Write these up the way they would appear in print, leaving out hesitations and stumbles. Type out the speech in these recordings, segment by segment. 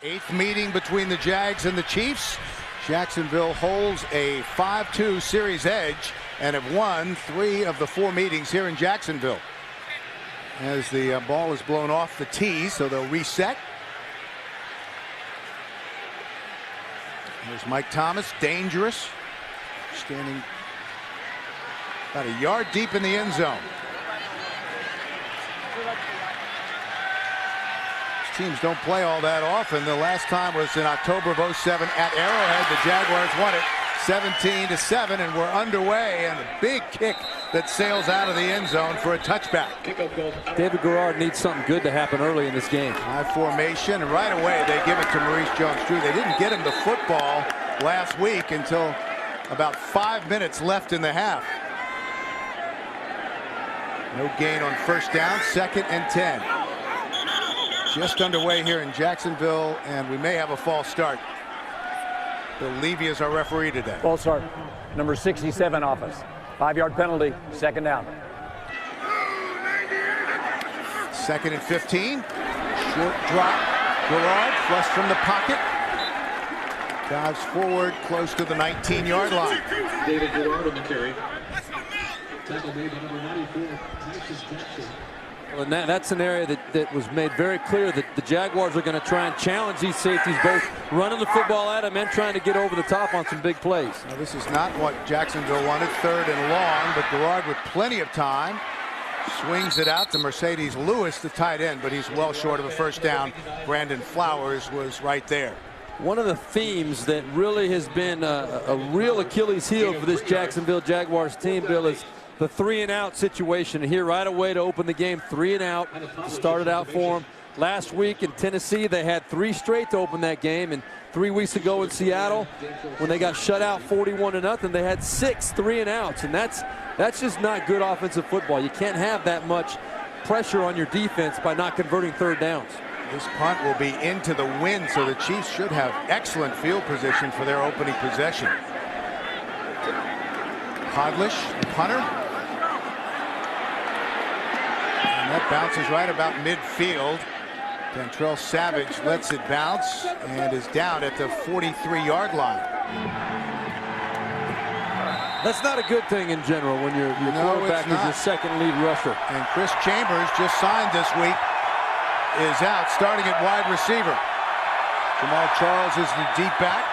Eighth meeting between the Jags and the Chiefs. Jacksonville holds a 5-2 series edge and have won 3 of the 4 meetings here in Jacksonville. As the ball is blown off the tee, so they'll reset. There's Mike Thomas, dangerous, standing about a yard deep in the end zone. Teams don't play all that often. The last time was in October of '07 at Arrowhead. The Jaguars won it 17-7, and we're underway, and a big kick that sails out of the end zone for a touchback. David Garrard needs something good to happen early in this game. High formation, and right away they give it to Maurice Jones-Drew. They didn't get him the football last week until about 5 minutes left in the half. No gain on first down, 2nd and 10. Just underway here in Jacksonville, and we may have a false start. Bill Levy is our referee today. False start, number 67 offense. 5-yard penalty, 2nd down. 2nd and 15. Short drop. Garrard flush from the pocket. Dives forward close to the 19-yard line. David Garrard on the carry. Tackle made by number 94, Tyson Jackson. Well, and that's an area that was made very clear that the Jaguars are going to try and challenge these safeties, both running the football at them and trying to get over the top on some big plays. Now, this is not what Jacksonville wanted, 3rd and long, but Garrard with plenty of time swings it out to Mercedes Lewis, the tight end, but he's well short of a first down. Brandon Flowers was right there. One of the themes that really has been a real Achilles heel for this Jacksonville Jaguars team, Bill, is the 3-and-out situation. And here right away to open the game, 3-and-out, started out for them. Last week in Tennessee, they had 3 straight to open that game. And 3 weeks ago in Seattle, when they got shut out 41-0, they had 6 3-and-outs. And that's just not good offensive football. You can't have that much pressure on your defense by not converting 3rd downs. This punt will be into the wind, so the Chiefs should have excellent field position for their opening possession. Hodlish, the punter. And that bounces right about midfield. Dentrell Savage lets it bounce and is down at the 43-yard line. That's not a good thing in general when your quarterback is your second lead rusher. And Chris Chambers, just signed this week, is out starting at wide receiver. Jamal Charles is the deep back.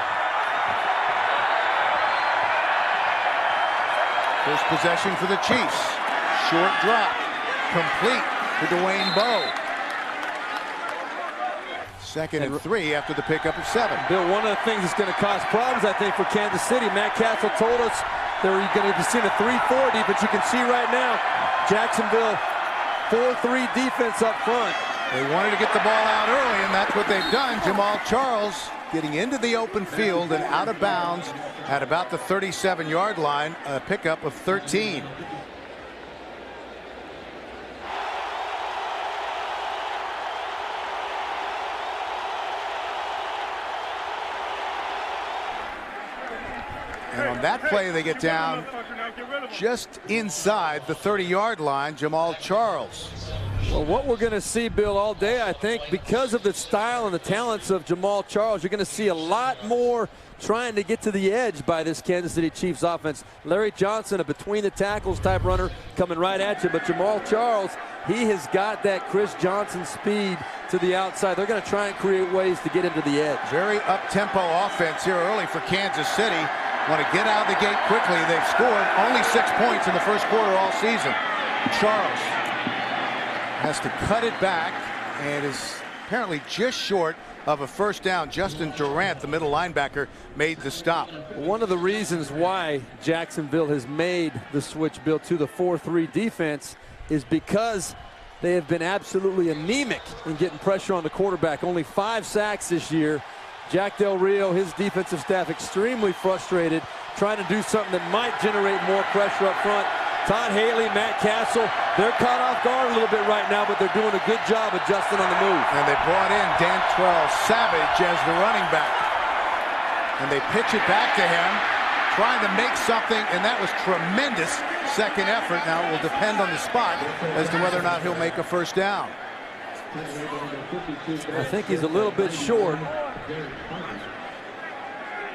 First possession for the Chiefs. Short drop. Complete to Dwayne Bowe. 2nd and 3 after the pickup of 7. Bill, one of the things that's going to cause problems, I think, for Kansas City, Matt Castle told us they're going to be seeing a 3-40, but you can see right now, Jacksonville 4-3 defense up front. They wanted to get the ball out early, and that's what they've done. Jamal Charles getting into the open field and out of bounds at about the 37-yard line, a pickup of 13. And on that play, they get down just inside the 30-yard line, Jamal Charles. Well, what we're going to see, Bill, all day, I think, because of the style and the talents of Jamal Charles, you're going to see a lot more trying to get to the edge by this Kansas City Chiefs offense. Larry Johnson, a between-the-tackles type runner, coming right at you. But Jamal Charles, he has got that Chris Johnson speed to the outside. They're going to try and create ways to get him to the edge. Very up-tempo offense here early for Kansas City. Want to get out of the gate quickly. They've scored only 6 points in the first quarter all season. Charles has to cut it back and is apparently just short of a first down. Justin Durant, the middle linebacker, made the stop. One of the reasons why Jacksonville has made the switch, Bill, to the 4-3 defense is because they have been absolutely anemic in getting pressure on the quarterback. Only 5 sacks this year. Jack Del Rio, his defensive staff, extremely frustrated, trying to do something that might generate more pressure up front. Todd Haley, Matt Castle, they're caught off guard a little bit right now, but they're doing a good job adjusting on the move. And they brought in Dentrell Savage as the running back. And they pitch it back to him, trying to make something, and that was tremendous second effort. Now it will depend on the spot as to whether or not he'll make a first down. I think he's a little bit short.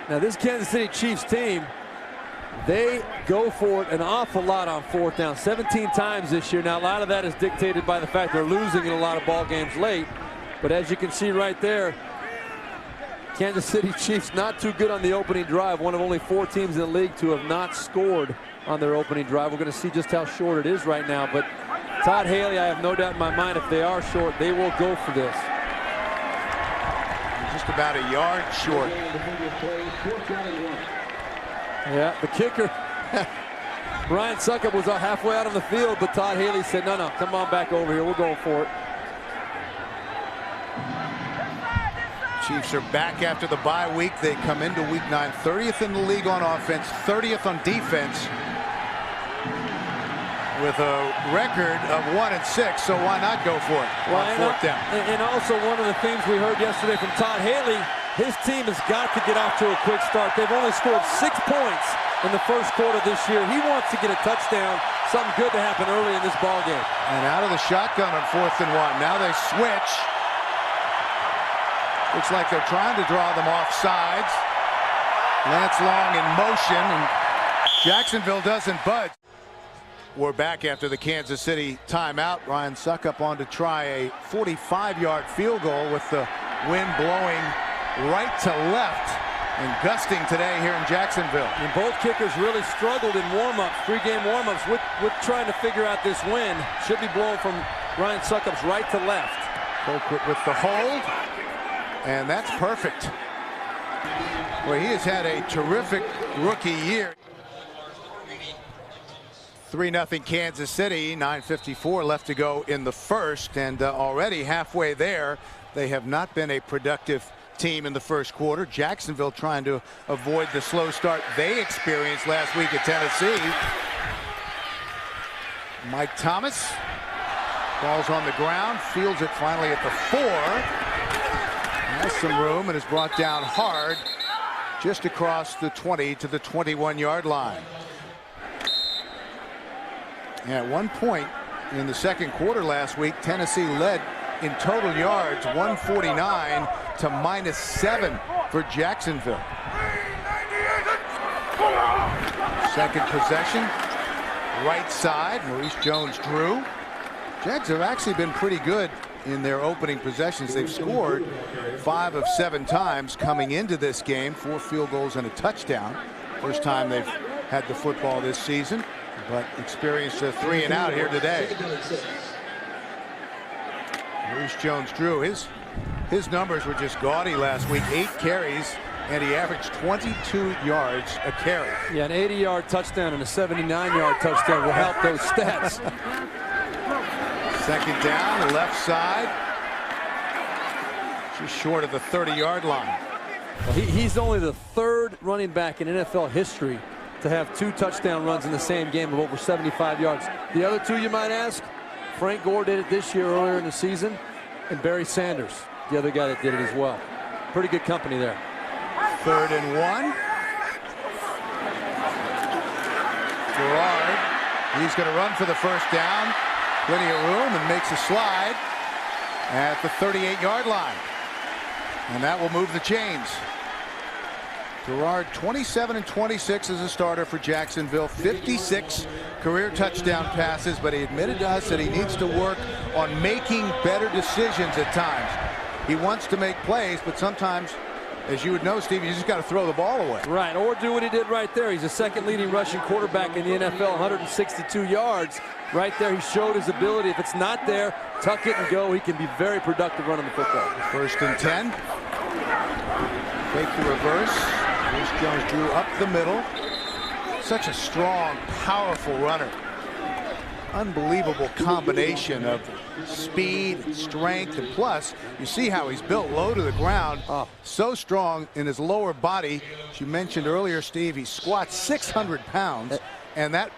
Now this Kansas City Chiefs team, they go for it an awful lot on fourth down, 17 times this year. Now a lot of that is dictated by the fact they're losing in a lot of ball games late. But as you can see right there, Kansas City Chiefs not too good on the opening drive. One of only 4 teams in the league to have not scored on their opening drive. We're going to see just how short it is right now. But Todd Haley, I have no doubt in my mind, if they are short, they will go for this. Just about a yard short. Yeah, the kicker, Ryan Succop, was halfway out on the field, but Todd Haley said, no, come on back over here. We're going for it. Chiefs are back after the bye week. They come into week 9, 30th in the league on offense, 30th on defense, with a record of 1-6. So why not go for it on fourth down? And also one of the things we heard yesterday from Todd Haley, his team has got to get off to a quick start. They've only scored 6 points in the first quarter this year. He wants to get a touchdown, something good to happen early in this ball game. And out of the shotgun on 4th and 1. Now they switch. Looks like they're trying to draw them off sides. Lance Long in motion, and Jacksonville doesn't budge. We're back after the Kansas City timeout. Ryan Succop on to try a 45-yard field goal with the wind blowing right to left and gusting today here in Jacksonville. And both kickers really struggled in warm-ups, pregame warm-ups, with trying to figure out this wind. Should be blowing from Ryan Succop's right to left. Colquitt with the hold, and that's perfect. Well, he has had a terrific rookie year. 3-0 Kansas City, 9:54 left to go in the first, and already halfway there. They have not been a productive team in the first quarter. Jacksonville trying to avoid the slow start they experienced last week at Tennessee. Mike Thomas, ball's on the ground, fields it finally at the 4. Has some room and is brought down hard just across the 20 to the 21-yard line. And at one point in the second quarter last week, Tennessee led in total yards, 149 to -7 for Jacksonville. Second possession, right side, Maurice Jones-Drew. Jags have actually been pretty good in their opening possessions. They've scored 5 of 7 times coming into this game, 4 field goals and a touchdown. First time they've had the football this season, but experienced a 3 and out here today. Maurice Jones-Drew, his numbers were just gaudy last week. 8 carries, and he averaged 22 yards a carry. Yeah, an 80-yard touchdown and a 79-yard touchdown will help those stats. Second down, the left side. Just short of the 30-yard line. Well, he's only the 3rd running back in NFL history to have 2 touchdown runs in the same game of over 75 yards. The other 2, you might ask, Frank Gore did it this year earlier in the season, and Barry Sanders, the other guy that did it as well. Pretty good company there. 3rd and 1. Gerard, he's going to run for the first down. Plenty of room, and makes a slide at the 38-yard line. And that will move the chains. Gerard, 27 and 26 as a starter for Jacksonville, 56 career touchdown passes, but he admitted to us that he needs to work on making better decisions at times. He wants to make plays, but sometimes, as you would know, Steve, you just got to throw the ball away. Right, or do what he did right there. He's the 2nd leading rushing quarterback in the NFL, 162 yards. Right there, he showed his ability. If it's not there, tuck it and go. He can be very productive running the football. 1st and 10. Fake the reverse. Maurice Jones-Drew up the middle. Such a strong, powerful runner. Unbelievable combination of speed, strength, and plus, you see how he's built low to the ground. So strong in his lower body. As you mentioned earlier, Steve, he squats 600 pounds, and that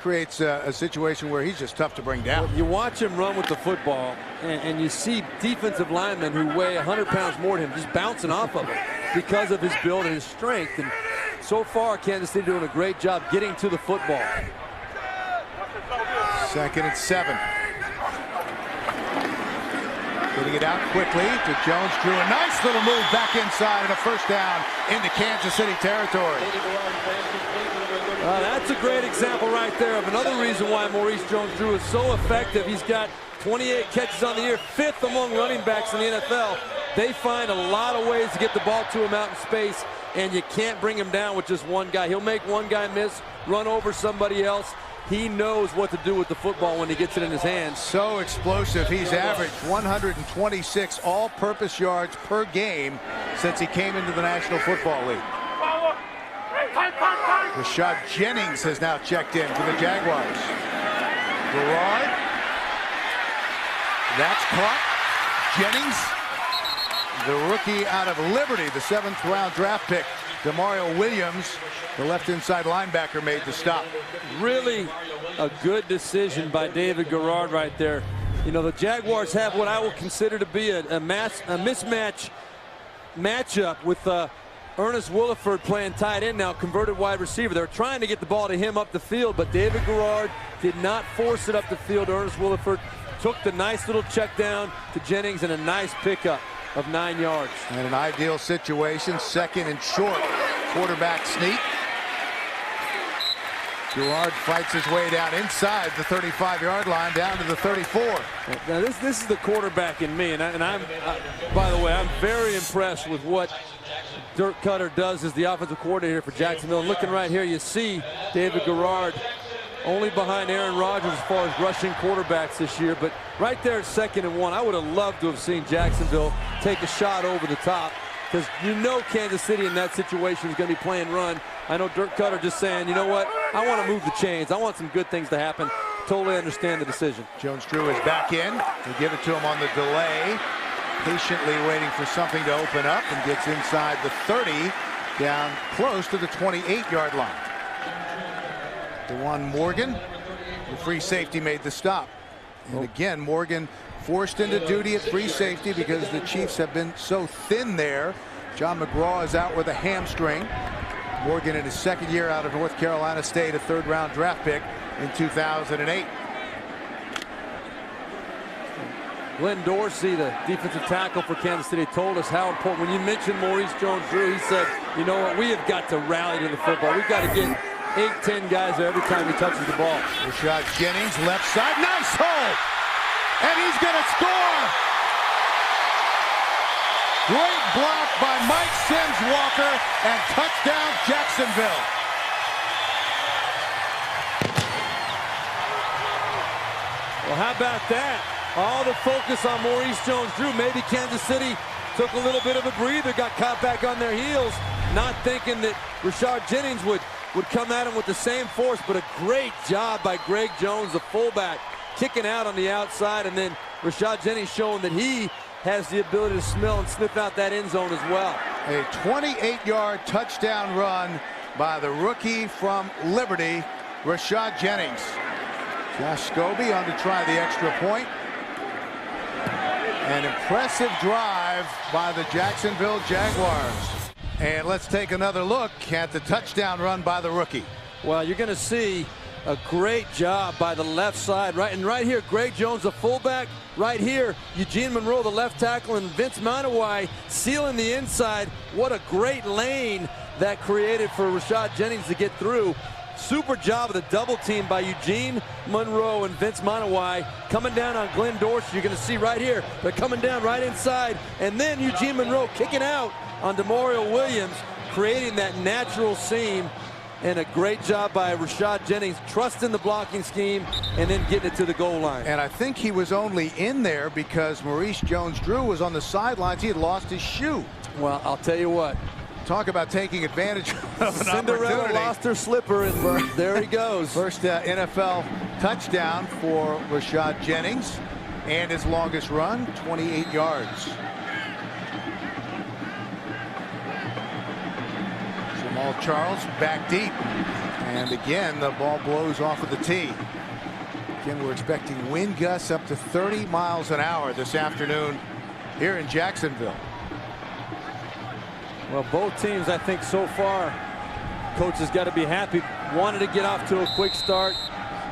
creates a situation where he's just tough to bring down. You watch him run with the football, and you see defensive linemen who weigh 100 pounds more than him just bouncing off of him because of his build and his strength. And so far, Kansas City doing a great job getting to the football. 2nd and 7. Getting it out quickly to Jones. Drew a nice little move back inside and a first down into Kansas City territory. That's a great example right there of another reason why Maurice Jones-Drew is so effective. He's got 28 catches on the year, 5th among running backs in the NFL. They find a lot of ways to get the ball to him out in space, and you can't bring him down with just one guy. He'll make one guy miss, run over somebody else. He knows what to do with the football when he gets it in his hands. So explosive. He's averaged 126 all-purpose yards per game since he came into the National Football League. Rashad Jennings has now checked in for the Jaguars. Garrard. That's caught. Jennings, the rookie out of Liberty, the 7th-round draft pick. Demario Williams, the left inside linebacker, made the stop. Really a good decision by David Garrard right there. You know, the Jaguars have what I will consider to be a mismatch matchup with Ernest Williford playing tight end now, converted wide receiver. They're trying to get the ball to him up the field, but David Garrard did not force it up the field. Ernest Williford took the nice little check down to Jennings and a nice pickup of 9 yards. And an ideal situation, 2nd and short. Quarterback sneak. Garrard fights his way down inside the 35-yard line, down to the 34. Now this is the quarterback in me, and I'm by the way, I'm very impressed with what Dirk Cutter does as the offensive coordinator for Jacksonville. And looking right here, you see David Garrard only behind Aaron Rodgers as far as rushing quarterbacks this year, but right there at 2nd and 1, I would have loved to have seen Jacksonville take a shot over the top, because you know Kansas City in that situation is going to be playing run. I know Dirk Cutter just saying, you know what, I want to move the chains. I want some good things to happen. Totally understand the decision. Jones-Drew is back in. They give it to him on the delay. Patiently waiting for something to open up, and gets inside the 30, down close to the 28-yard line. DeJuan Morgan, the free safety, made the stop. And again, Morgan forced into duty at free safety because the Chiefs have been so thin there. John McGraw is out with a hamstring. Morgan in his 2nd year out of North Carolina State, a 3rd-round draft pick in 2008. Glenn Dorsey, the defensive tackle for Kansas City, told us how important. When you mentioned Maurice Jones-Drew, he said, you know what, we have got to rally to the football. We've got to get 8-10 guys there every time he touches the ball. Rashad Jennings, left side, nice hole! And he's going to score! Great block by Mike Sims-Walker, and touchdown Jacksonville. Well, how about that? All the focus on Maurice Jones-Drew. Maybe Kansas City took a little bit of a breather, got caught back on their heels, not thinking that Rashad Jennings would come at him with the same force, but a great job by Greg Jones, the fullback, kicking out on the outside, and then Rashad Jennings showing that he has the ability to smell and sniff out that end zone as well. A 28-yard touchdown run by the rookie from Liberty, Rashad Jennings. Josh Scobie on to try the extra point. An impressive drive by the Jacksonville Jaguars. And let's take another look at the touchdown run by the rookie. Well, you're going to see a great job by the left side. Right here, Greg Jones, the fullback. Right here, Eugene Monroe, the left tackle, and Vince Manawai sealing the inside. What a great lane that created for Rashad Jennings to get through. Super job of the double team by Eugene Monroe and Vince Manawai coming down on Glenn Dorsey. You're going to see right here, they're coming down right inside, and then Eugene Monroe kicking out on Demario Williams, creating that natural seam. And a great job by Rashad Jennings, trusting the blocking scheme and then getting it to the goal line. And I think he was only in there because Maurice Jones-Drew was on the sidelines. He had lost his shoe. Well, I'll tell you what. Talk about taking advantage of an Cinderella opportunity. Lost her slipper, and there he goes. First NFL touchdown for Rashad Jennings, and his longest run, 28 yards. Jamal Charles back deep, and again the ball blows off of the tee. Again, we're expecting wind gusts up to 30 miles an hour this afternoon here in Jacksonville. Well, both teams, I think so far, coach has got to be happy. Wanted to get off to a quick start.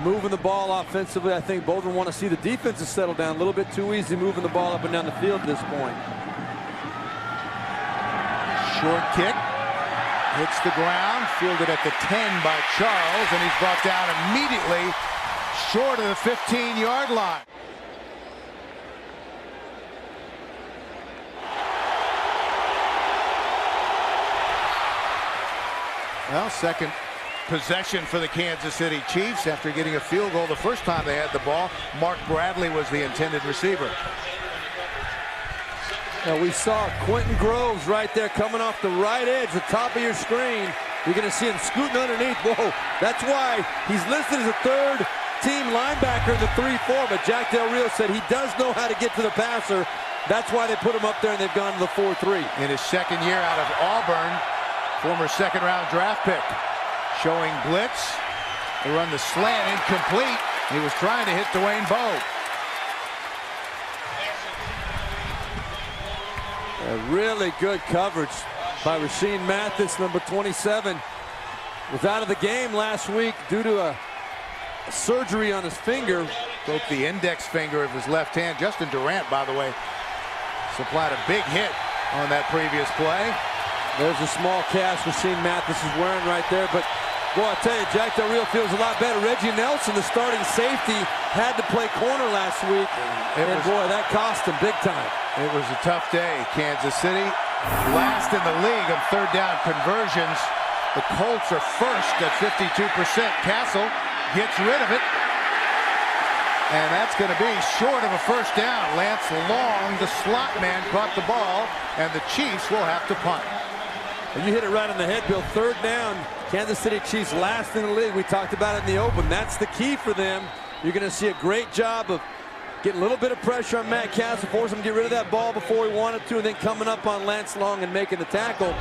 moving the ball offensively. I think both of them want to see the defense to settle down. A little bit too easy moving the ball up and down the field at this point. Short kick. Hits the ground. Fielded at the 10 by Charles. And he's brought down immediately short of the 15-yard line. Well, second possession for the Kansas City Chiefs after getting a field goal the first time they had the ball. Mark Bradley was the intended receiver. Now we saw Quentin Groves right there coming off the right edge, the top of your screen. You're going to see him scooting underneath. Whoa, that's why he's listed as a third-team linebacker in the 3-4, but Jack Del Rio said he does know how to get to the passer. That's why they put him up there and they've gone to the 4-3. In his second year out of Auburn, former second-round draft pick. Showing blitz. They run the slant incomplete. He was trying to hit Dwayne Bowe. A really good coverage by Rasheed Mathis, number 27. Was out of the game last week due to a surgery on his finger. Broke the index finger of his left hand. Justin Durant, by the way, supplied a big hit on that previous play. There's a small cast Rasheed Mathis is wearing right there, but boy, I tell you, Jack Del Rio feels a lot better. Reggie Nelson, the starting safety, had to play corner last week, and boy, that cost him big time. It was a tough day. Kansas City, last in the league on third down conversions. The Colts are first at 52%. Castle gets rid of it, and that's going to be short of a first down. Lance Long, the slot man, caught the ball, and the Chiefs will have to punt. And you hit it right on the head, Bill. Third down, Kansas City Chiefs last in the league. We talked about it in the open. That's the key for them. You're going to see a great job of getting a little bit of pressure on Matt Castle, force him to get rid of that ball before he wanted to, and then coming up on Lance Long and making the tackle.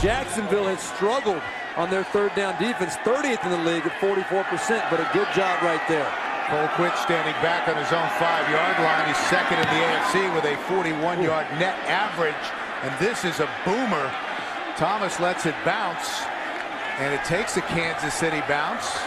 Jacksonville has struggled on their third down defense, 30th in the league at 44%, but a good job right there. Colquitt standing back on his own 5-yard line. He's second in the AFC with a 41-yard net average, and this is a boomer. Thomas lets it bounce, and it takes a Kansas City bounce.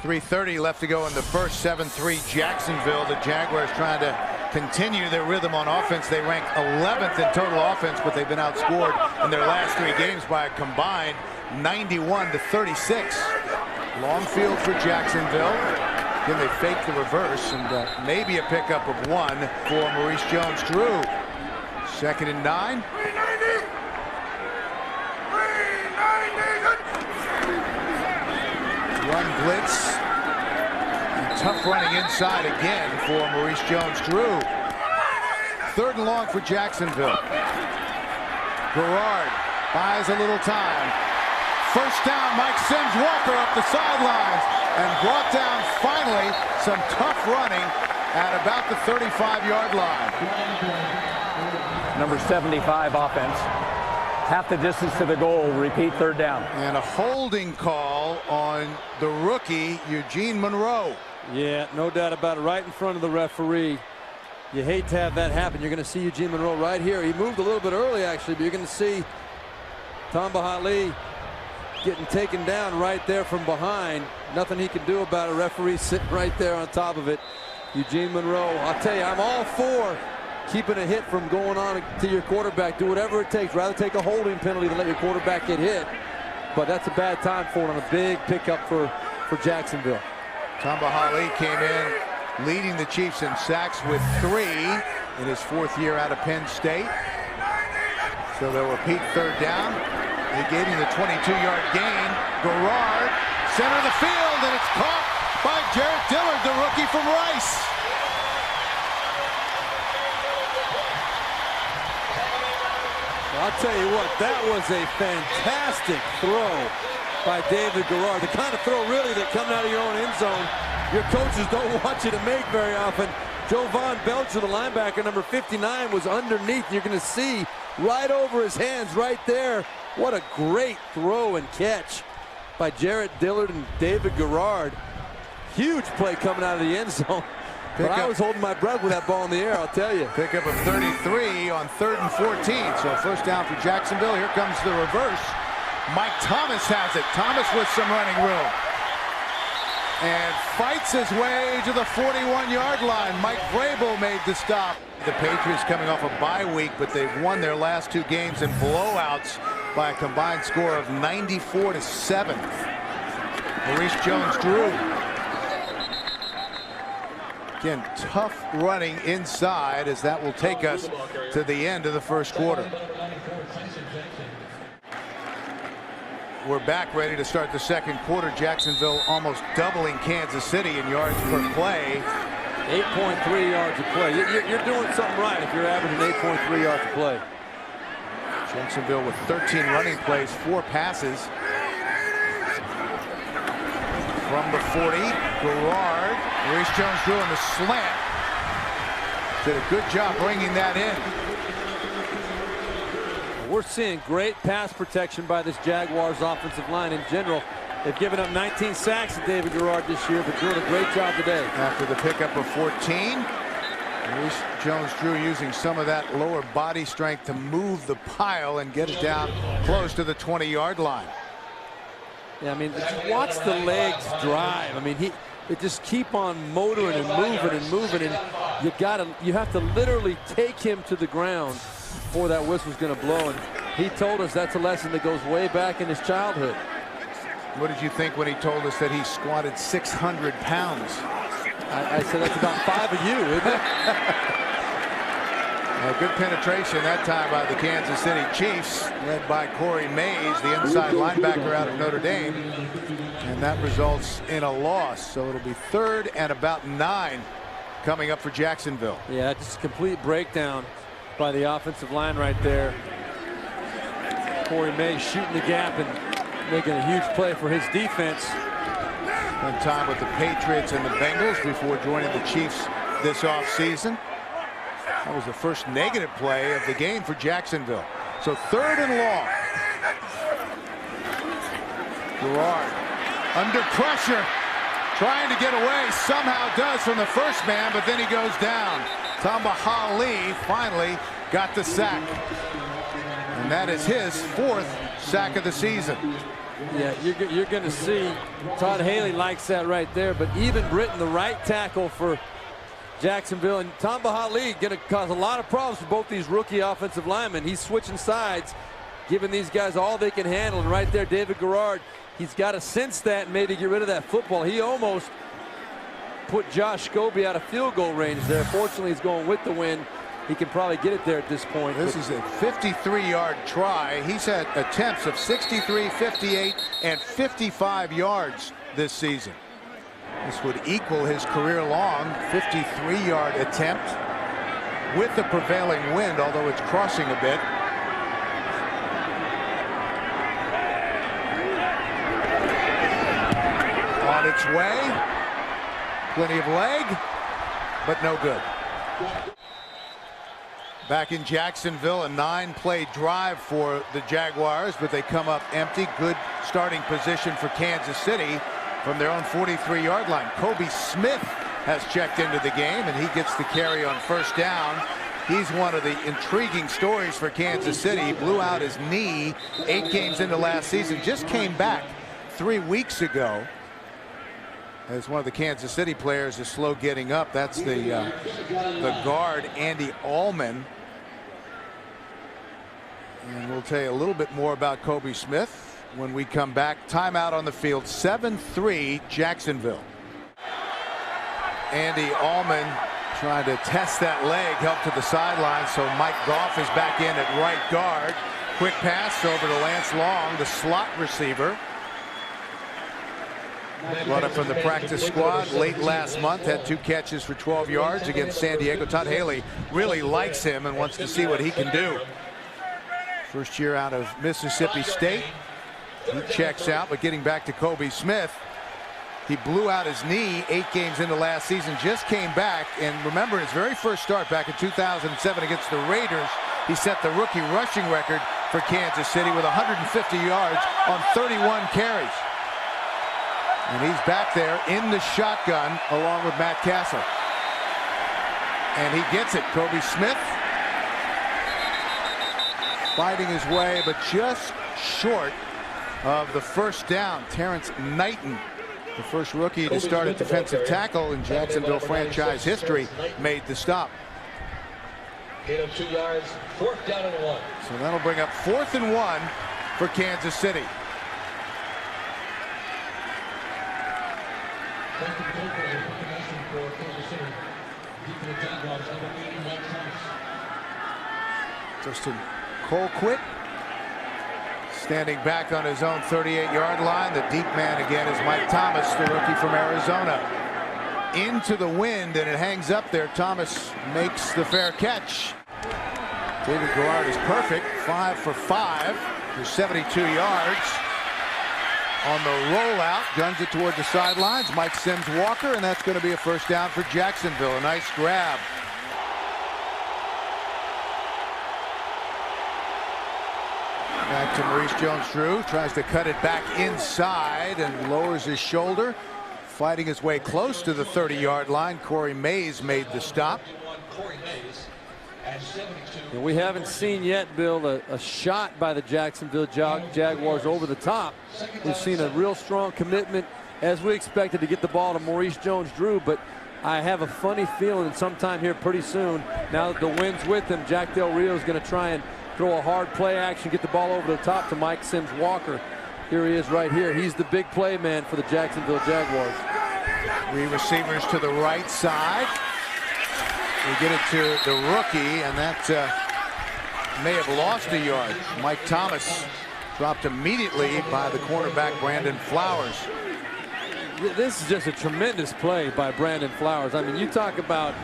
.330 left to go in the first. 7-3 Jacksonville. The Jaguars trying to continue their rhythm on offense. They rank 11th in total offense, but they've been outscored in their last 3 games by a combined 91-36. Long field for Jacksonville. Then they fake the reverse, and maybe a pickup of 1 for Maurice Jones-Drew. 2nd and 9. Run blitz. And tough running inside again for Maurice Jones-Drew. 3rd and long for Jacksonville. Garrard buys a little time. First down, Mike Sims Walker up the sidelines and brought down finally some tough running at about the 35-yard line. Number 75 offense. Half the distance to the goal. Repeat, 3rd down. And a holding call on the rookie, Eugene Monroe. Yeah, no doubt about it. Right in front of the referee. You hate to have that happen. You're going to see Eugene Monroe right here. He moved a little bit early, actually, but you're going to see Tamba Hali getting taken down right there from behind. Nothing he can do about it. Referee sitting right there on top of it. Eugene Monroe, I'll tell you, I'm all for keeping a hit from going on to your quarterback. Do whatever it takes. Rather take a holding penalty than let your quarterback get hit. But that's a bad time for it on a big pickup for Jacksonville. Tamba Hali came in leading the Chiefs in sacks with 3 in his 4th year out of Penn State. So they'll repeat 3rd down. They gave him the 22-yard gain. Garrard, center of the field, and it's caught by Jarrett Dillard, the rookie from Rice. I'll tell you what, that was a fantastic throw by David Garrard. The kind of throw, really, that coming out of your own end zone, your coaches don't want you to make very often. Jovan Belcher, the linebacker, number 59, was underneath. You're going to see right over his hands right there. What a great throw and catch by Jarrett Dillard and David Garrard. Huge play coming out of the end zone. But I was holding my breath with that ball in the air, I'll tell you. Pickup of 33 on 3rd and 14. So 1st down for Jacksonville. Here comes the reverse. Mike Thomas has it. Thomas with some running room. And fights his way to the 41-yard line. Mike Vrabel made the stop. The Patriots coming off a bye week, but they've won their last 2 games in blowouts by a combined score of 94-7. Maurice Jones-Drew. Again, tough running inside, as that will take us to the end of the first quarter. We're back ready to start the second quarter. Jacksonville almost doubling Kansas City in yards per play. 8.3 yards a play. You're doing something right if you're averaging 8.3 yards a play. Jacksonville with 13 running plays, 4 passes. From the 40, Garrard. Maurice Jones-Drew in the slant. Did a good job bringing that in. We're seeing great pass protection by this Jaguars offensive line in general. They've given up 19 sacks to David Garrard this year, but doing a great job today. After the pickup of 14, Maurice Jones-Drew using some of that lower body strength to move the pile and get it down close to the 20-yard line. Yeah, I mean, watch the legs drive. I mean, they just keep on motoring and moving and moving, and you have to literally take him to the ground before that whistle's going to blow. And he told us that's a lesson that goes way back in his childhood. What did you think when he told us that he squatted 600 pounds? I said that's about 5 of you, isn't it? Good penetration that time by the Kansas City Chiefs, led by Corey Mays, the inside linebacker out of Notre Dame. And that results in a loss. So it'll be 3rd and about 9 coming up for Jacksonville. Yeah, just a complete breakdown by the offensive line right there. Corey Mays shooting the gap and making a huge play for his defense. Spent time with the Patriots and the Bengals before joining the Chiefs this offseason. That was the first negative play of the game for Jacksonville. So 3rd and long. Garrard under pressure, trying to get away. Somehow does from the first man, but then he goes down. Tamba Hali finally got the sack. And that is his 4th sack of the season. Yeah, you're going to see Todd Haley likes that right there, but even Britton, the right tackle for Jacksonville, and Tamba Hali going to cause a lot of problems for both these rookie offensive linemen. He's switching sides, giving these guys all they can handle, and right there, David Garrard, he's got to sense that and maybe get rid of that football. He almost put Josh Scobie out of field goal range there. Fortunately, he's going with the wind. He can probably get it there at this point. This is a 53-yard try. He's had attempts of 63, 58, and 55 yards this season. This would equal his career-long 53-yard attempt with the prevailing wind, although it's crossing a bit. On its way. Plenty of leg, but no good. Back in Jacksonville, a 9-play drive for the Jaguars, but they come up empty. Good starting position for Kansas City from their own 43-yard line. Kobe Smith has checked into the game, and he gets the carry on 1st down. He's one of the intriguing stories for Kansas City. He blew out his knee 8 games into last season. Just came back 3 weeks ago. As one of the Kansas City players is slow getting up. That's the guard, Andy Allman. And we'll tell you a little bit more about Kobe Smith when we come back. Timeout on the field, 7-3 Jacksonville. Andy Allman trying to test that leg, help to the sideline, so Mike Goff is back in at right guard. Quick pass over to Lance Long, the slot receiver. Brought up from the practice squad late last month, had 2 catches for 12 yards against San Diego. Todd Haley really likes him and wants to see what he can do. First year out of Mississippi State. He checks out, but getting back to Kobe Smith, he blew out his knee 8 games into last season, just came back, and remember his very first start back in 2007 against the Raiders, he set the rookie rushing record for Kansas City with 150 yards on 31 carries. And he's back there in the shotgun along with Matt Castle. And he gets it. Kobe Smith fighting his way, but just short of the first down. Terrence Knighton, the first rookie to start at defensive tackle in Jacksonville franchise history, made the stop. Gain of 2 yards, 4th down and 1. So that'll bring up 4th and 1 for Kansas City. Justin Colquitt standing back on his own 38-yard line. The deep man again is Mike Thomas, the rookie from Arizona. Into the wind, and it hangs up there. Thomas makes the fair catch. David Garrard is perfect, 5 for 5 for 72 yards. On the rollout, guns it toward the sidelines. Mike Sims Walker, and that's going to be a first down for Jacksonville. A nice grab. Back to Maurice Jones-Drew, tries to cut it back inside and lowers his shoulder. Fighting his way close to the 30-yard line. Corey Mays made the stop. And we haven't seen yet, Bill, a shot by the Jacksonville Jaguars over the top. We've seen a real strong commitment, as we expected, to get the ball to Maurice Jones-Drew, but I have a funny feeling sometime here pretty soon, now that the wind's with him, Jack Del Rio is going to try and throw a hard play action, get the ball over the top to Mike Sims Walker. Here he is right here. He's the big play man for the Jacksonville Jaguars. 3 receivers to the right side. We get it to the rookie, and that may have lost a yard. Mike Thomas dropped immediately by the cornerback Brandon Flowers. This is just a tremendous play by Brandon Flowers. I mean, you talk about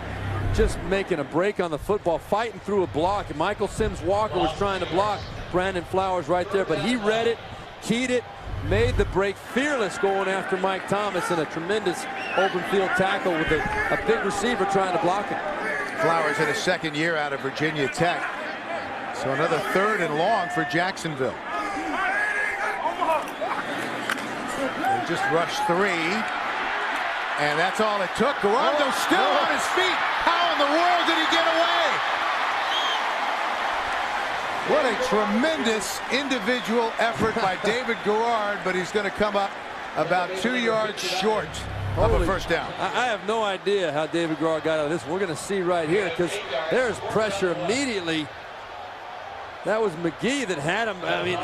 just making a break on the football, fighting through a block. And Michael Sims Walker was trying to block Brandon Flowers right there, but he read it, keyed it, made the break, fearless going after Mike Thomas, and a tremendous open field tackle with a big receiver trying to block it. Flowers in his second year out of Virginia Tech. So another 3rd and long for Jacksonville. They just rushed 3. And that's all it took. Garrard still on his feet. How in the world did he get away? What a tremendous individual effort by David Garrard, but he's going to come up about 2 yards short of a first down. I have no idea how David Garrard got out of this. We're going to see right here, because there's pressure immediately. That was McGee that had him. I mean,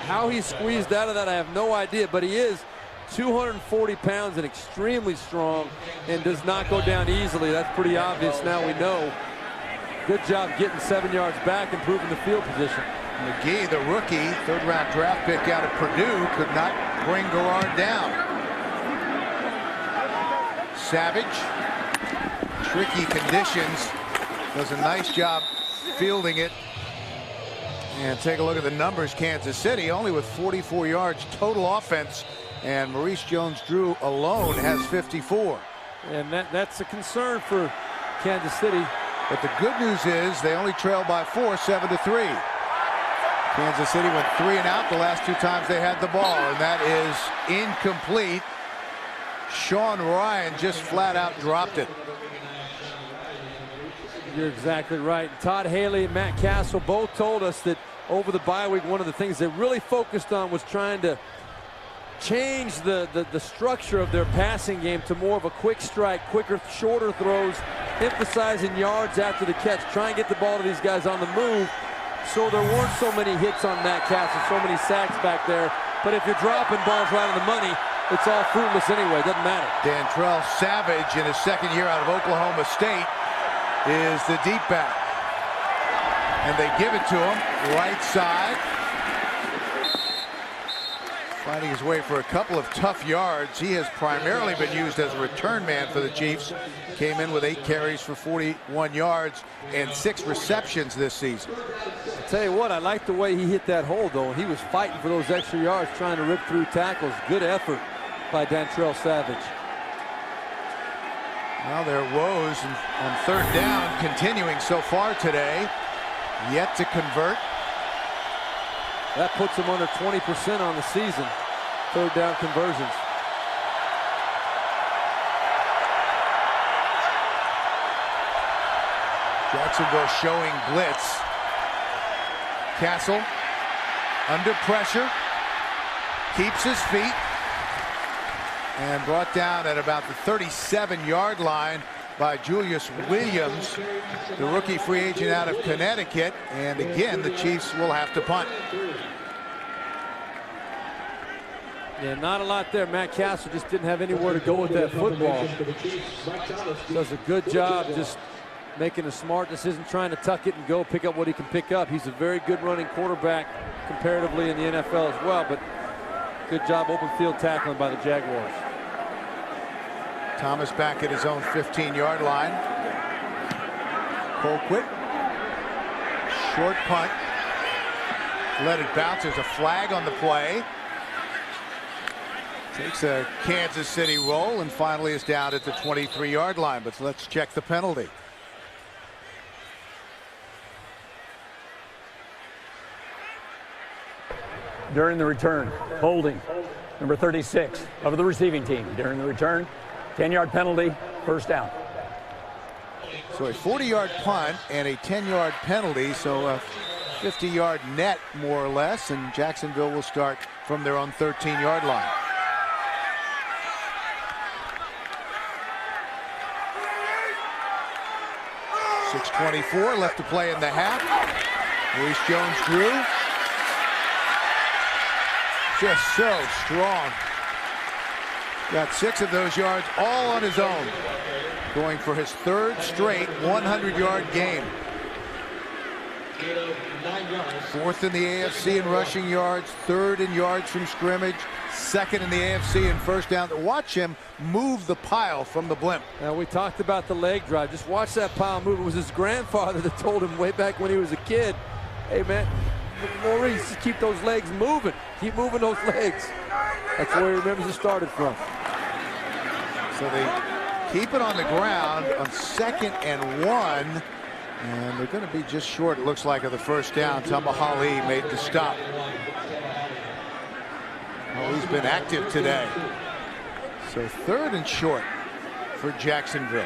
how he squeezed out of that, I have no idea, but he is 240 pounds and extremely strong and does not go down easily. That's pretty obvious now, we know. Good job getting 7 yards back, improving the field position. McGee, the rookie, 3rd-round draft pick out of Purdue, could not bring Garrard down. Savage, tricky conditions, does a nice job fielding it. And take a look at the numbers. Kansas City only with 44 yards total offense, and Maurice Jones-Drew alone has 54. And that's a concern for Kansas City. But the good news is they only trail by 4, 7-3. Kansas City went 3 and out the last 2 times they had the ball, and that is incomplete. Sean Ryan just flat out dropped it. You're exactly right. Todd Haley and Matt Castle both told us that over the bye week, one of the things they really focused on was trying to change the structure of their passing game to more of a quick strike, quicker, shorter throws, emphasizing yards after the catch, try and get the ball to these guys on the move. So there weren't so many hits on Matt Castle, so many sacks back there. But if you're dropping balls right on the money, it's all fruitless anyway. It doesn't matter. Dantrell Savage, in his second year out of Oklahoma State, is the deep back. And they give it to him, right side. Finding his way for a couple of tough yards. He has primarily been used as a return man for the Chiefs. Came in with 8 carries for 41 yards and 6 receptions this season. I'll tell you what, I like the way he hit that hole, though. He was fighting for those extra yards, trying to rip through tackles. Good effort by Dantrell Savage. Well, their woes on 3rd down continuing so far today. Yet to convert. That puts them under 20% on the season. 3rd down conversions. Jacksonville showing blitz. Castle under pressure. keeps his feet and brought down at about the 37-yard line by Julius Williams, the rookie free agent out of Connecticut. And again, the Chiefs will have to punt. Yeah, not a lot there. Matt Castle just didn't have anywhere to go with that football. Does a good job just making a smart decision, trying to tuck it and go pick up what he can pick up. He's a very good running quarterback comparatively in the NFL as well, but good job open field tackling by the Jaguars. Thomas back at his own 15-yard line. Colquitt. Short punt. Let it bounce. There's a flag on the play. Takes a Kansas City roll and finally is down at the 23-yard line. But let's check the penalty. During the return, holding number 36 of the receiving team. During the return, 10-yard penalty, first down. So a 40-yard punt and a 10-yard penalty, so a 50-yard net more or less, and Jacksonville will start from their own 13-yard line. .6:24 left to play in the half. Maurice Jones-Drew. Just so strong. Got 6 of those yards all on his own. Going for his 3rd straight 100-yard game. 4th in the AFC in rushing yards, 3rd in yards from scrimmage, 2nd in the AFC in first down. Watch him move the pile from the blimp. Now, we talked about the leg drive. Just watch that pile move. It was his grandfather that told him way back when he was a kid, hey, man, Maurice, just keep those legs moving. Keep moving those legs. That's where he remembers it started from. So they keep it on the ground on 2nd and 1. And they're going to be just short, it looks like, of the first down. Tamahali made the stop. Oh, he's been active today. So 3rd and short for Jacksonville.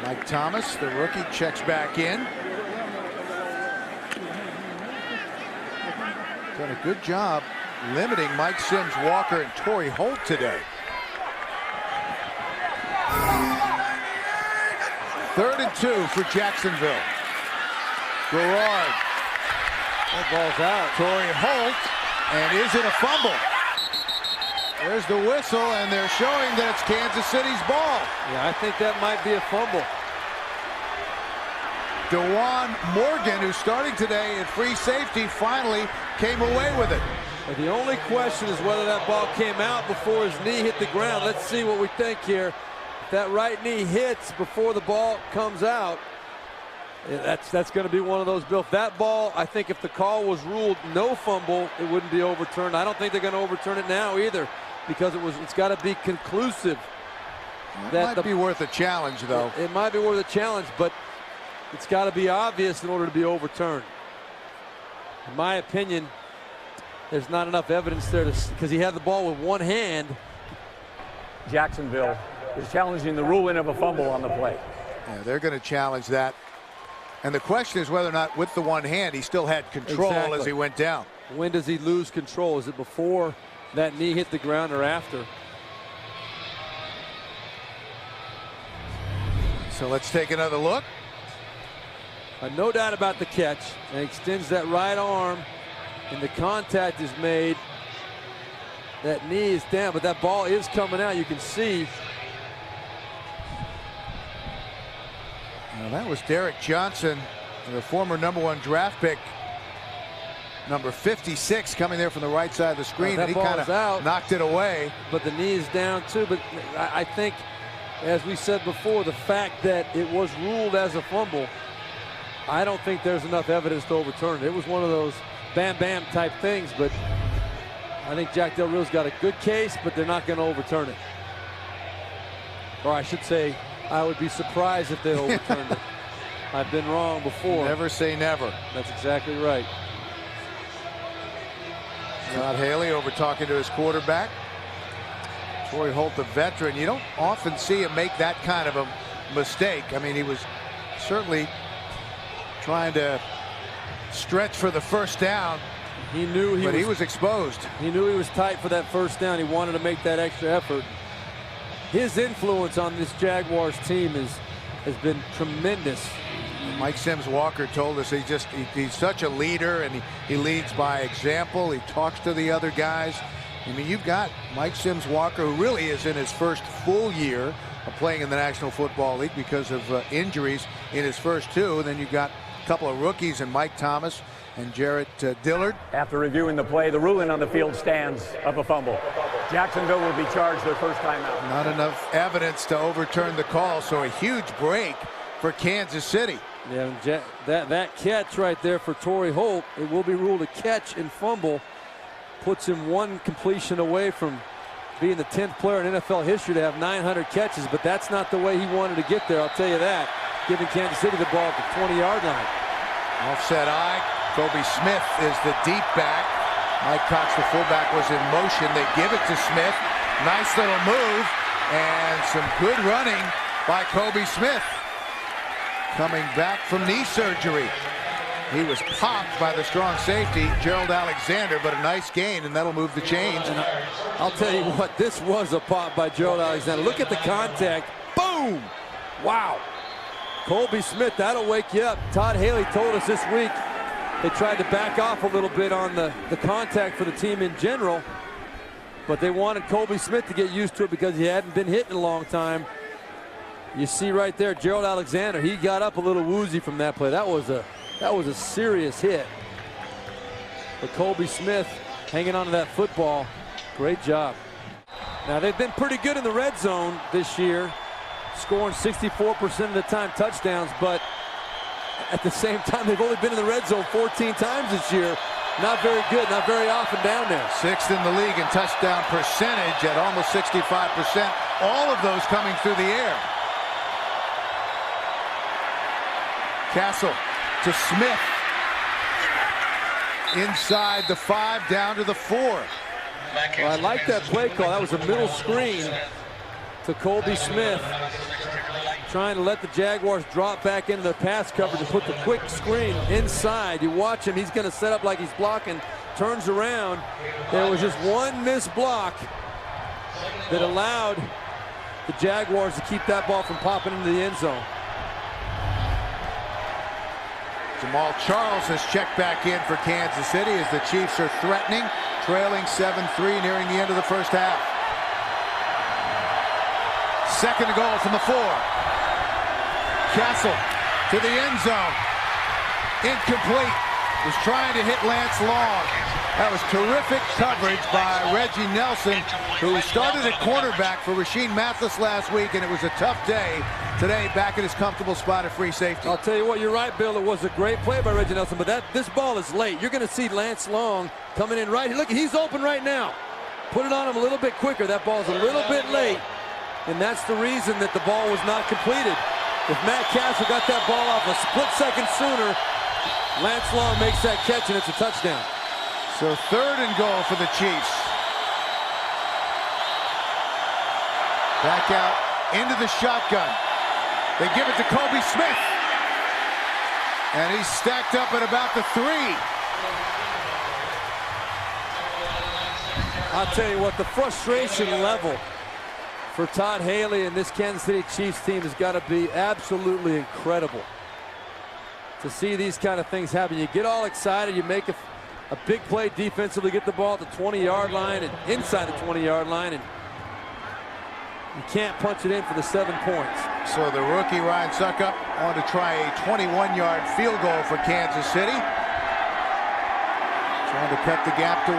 Mike Thomas, the rookie, checks back in. Done a good job limiting Mike Sims, Walker, and Torrey Holt today. 3rd and 2 for Jacksonville. Garrard. That ball's out. Torrey Holt, and is it a fumble? There's the whistle, and they're showing that it's Kansas City's ball. Yeah, I think that might be a fumble. DeJuan Morgan, who's starting today at free safety, finally came away with it. But the only question is whether that ball came out before his knee hit the ground. Let's see what we think here. If that right knee hits before the ball comes out, that's going to be one of those, Bill. If that ball, I think if the call was ruled no fumble, it wouldn't be overturned. I don't think they're going to overturn it now either, because it's got to be conclusive. That might be worth a challenge, though. It might be worth a challenge, but it's got to be obvious in order to be overturned. In my opinion, there's not enough evidence there because he had the ball with one hand. Jacksonville is challenging the ruling of a fumble on the play. Yeah, they're going to challenge that. And the question is whether or not with the one hand he still had control as he went down. When does he lose control? Is it before that knee hit the ground or after? So let's take another look. No doubt about the catch. And he extends that right arm, and the contact is made. That knee is down, but that ball is coming out. You can see. Now that was Derek Johnson, the former #1 draft pick, number 56, coming there from the right side of the screen, and he kind of knocked it away. But the knee is down too. But I think, as we said before, the fact that it was ruled as a fumble, I don't think there's enough evidence to overturn it. It was one of those bam-bam type things, but I think Jack Del Rio's got a good case, but they're not going to overturn it. Or I should say, I would be surprised if they overturned it. I've been wrong before. Never say never. That's exactly right. Todd Haley over talking to his quarterback. Torrey Holt, the veteran. You don't often see him make that kind of a mistake. I mean, he was certainly trying to stretch for the first down. He knew he was exposed. He knew he was tight for that first down. He wanted to make that extra effort. His influence on this Jaguars team has been tremendous. Mike Sims Walker told us he's such a leader, and he leads by example. He talks to the other guys. I mean, you've got Mike Sims Walker, who really is in his first full year of playing in the National Football League because of injuries in his first two. And then you've got a couple of rookies in Mike Thomas and Jarrett Dillard. After reviewing the play, the ruling on the field stands of a fumble. Jacksonville will be charged their first time out. Not enough evidence to overturn the call, so a huge break for Kansas City. Yeah, that catch right there for Torrey Holt, it will be ruled a catch and fumble. Puts him one completion away from being the 10th player in NFL history to have 900 catches, but that's not the way he wanted to get there, I'll tell you that. Giving Kansas City the ball at the 20-yard line. Offset eye. Kobe Smith is the deep back. Mike Cox, the fullback, was in motion. They give it to Smith. Nice little move and some good running by Kobe Smith. Coming back from knee surgery. He was popped by the strong safety, Gerald Alexander, but a nice gain, and that'll move the chains. And I'll tell you what, this was a pop by Gerald Alexander. Look at the contact. Boom! Wow. Kobe Smith, that'll wake you up. Todd Haley told us this week they tried to back off a little bit on the contact for the team in general, but they wanted Kobe Smith to get used to it because he hadn't been hit in a long time. You see right there, Gerald Alexander, he got up a little woozy from that play. That was a serious hit. But Kobe Smith hanging on to that football. Great job. Now, they've been pretty good in the red zone this year, scoring 64% of the time touchdowns, but at the same time, they've only been in the red zone 14 times this year. Not very good, not very often down there. Sixth in the league in touchdown percentage at almost 65%. All of those coming through the air. Castle to Smith. Inside the 5, down to the 4. Well, I like that play call. That was a middle screen to Kobe Smith, trying to let the Jaguars drop back into their pass coverage and put the quick screen inside. You watch him, he's going to set up like he's blocking, turns around. There was just one missed block that allowed the Jaguars to keep that ball from popping into the end zone. Jamal Charles has checked back in for Kansas City as the Chiefs are threatening, trailing 7-3 nearing the end of the first half. Second and goal from the 4. Castle to the end zone. Incomplete. Was trying to hit Lance Long. That was terrific coverage by Reggie Nelson, who started at cornerback for Rasheed Mathis last week, and it was a tough day. Today, back in his comfortable spot at free safety. I'll tell you what, you're right, Bill. It was a great play by Reggie Nelson, but this ball is late. You're going to see Lance Long coming in right. Look, he's open right now. Put it on him a little bit quicker. That ball's a little bit late, and that's the reason that the ball was not completed. If Matt Castle got that ball off a split second sooner, Lance Long makes that catch, and it's a touchdown. So third and goal for the Chiefs. Back out into the shotgun. They give it to Kobe Smith. And he's stacked up at about the 3. I'll tell you what, the frustration level for Todd Haley and this Kansas City Chiefs team has got to be absolutely incredible. To see these kind of things happen. You get all excited, you make a big play defensively, get the ball at the 20-yard line and inside the 20-yard line, and you can't punch it in for the 7 points. So the rookie Ryan Suckup on to try a 21-yard field goal for Kansas City. Trying to cut the gap to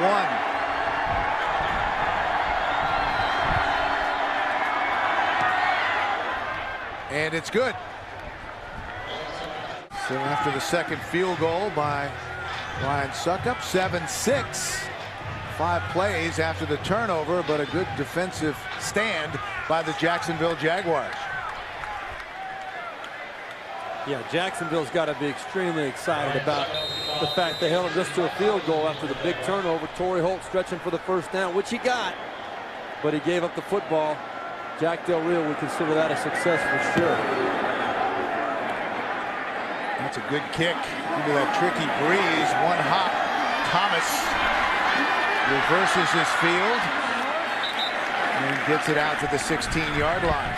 1. And it's good. So after the second field goal by Ryan Suckup, 7-6. 5 plays after the turnover, but a good defensive stand by the Jacksonville Jaguars. Yeah, Jacksonville's got to be extremely excited about the fact they held him just to a field goal after the big turnover. Torrey Holt stretching for the first down, which he got, but he gave up the football. Jack Del Rio would consider that a success for sure. That's a good kick into that tricky breeze. One hop. Thomas reverses his field and gets it out to the 16-yard line.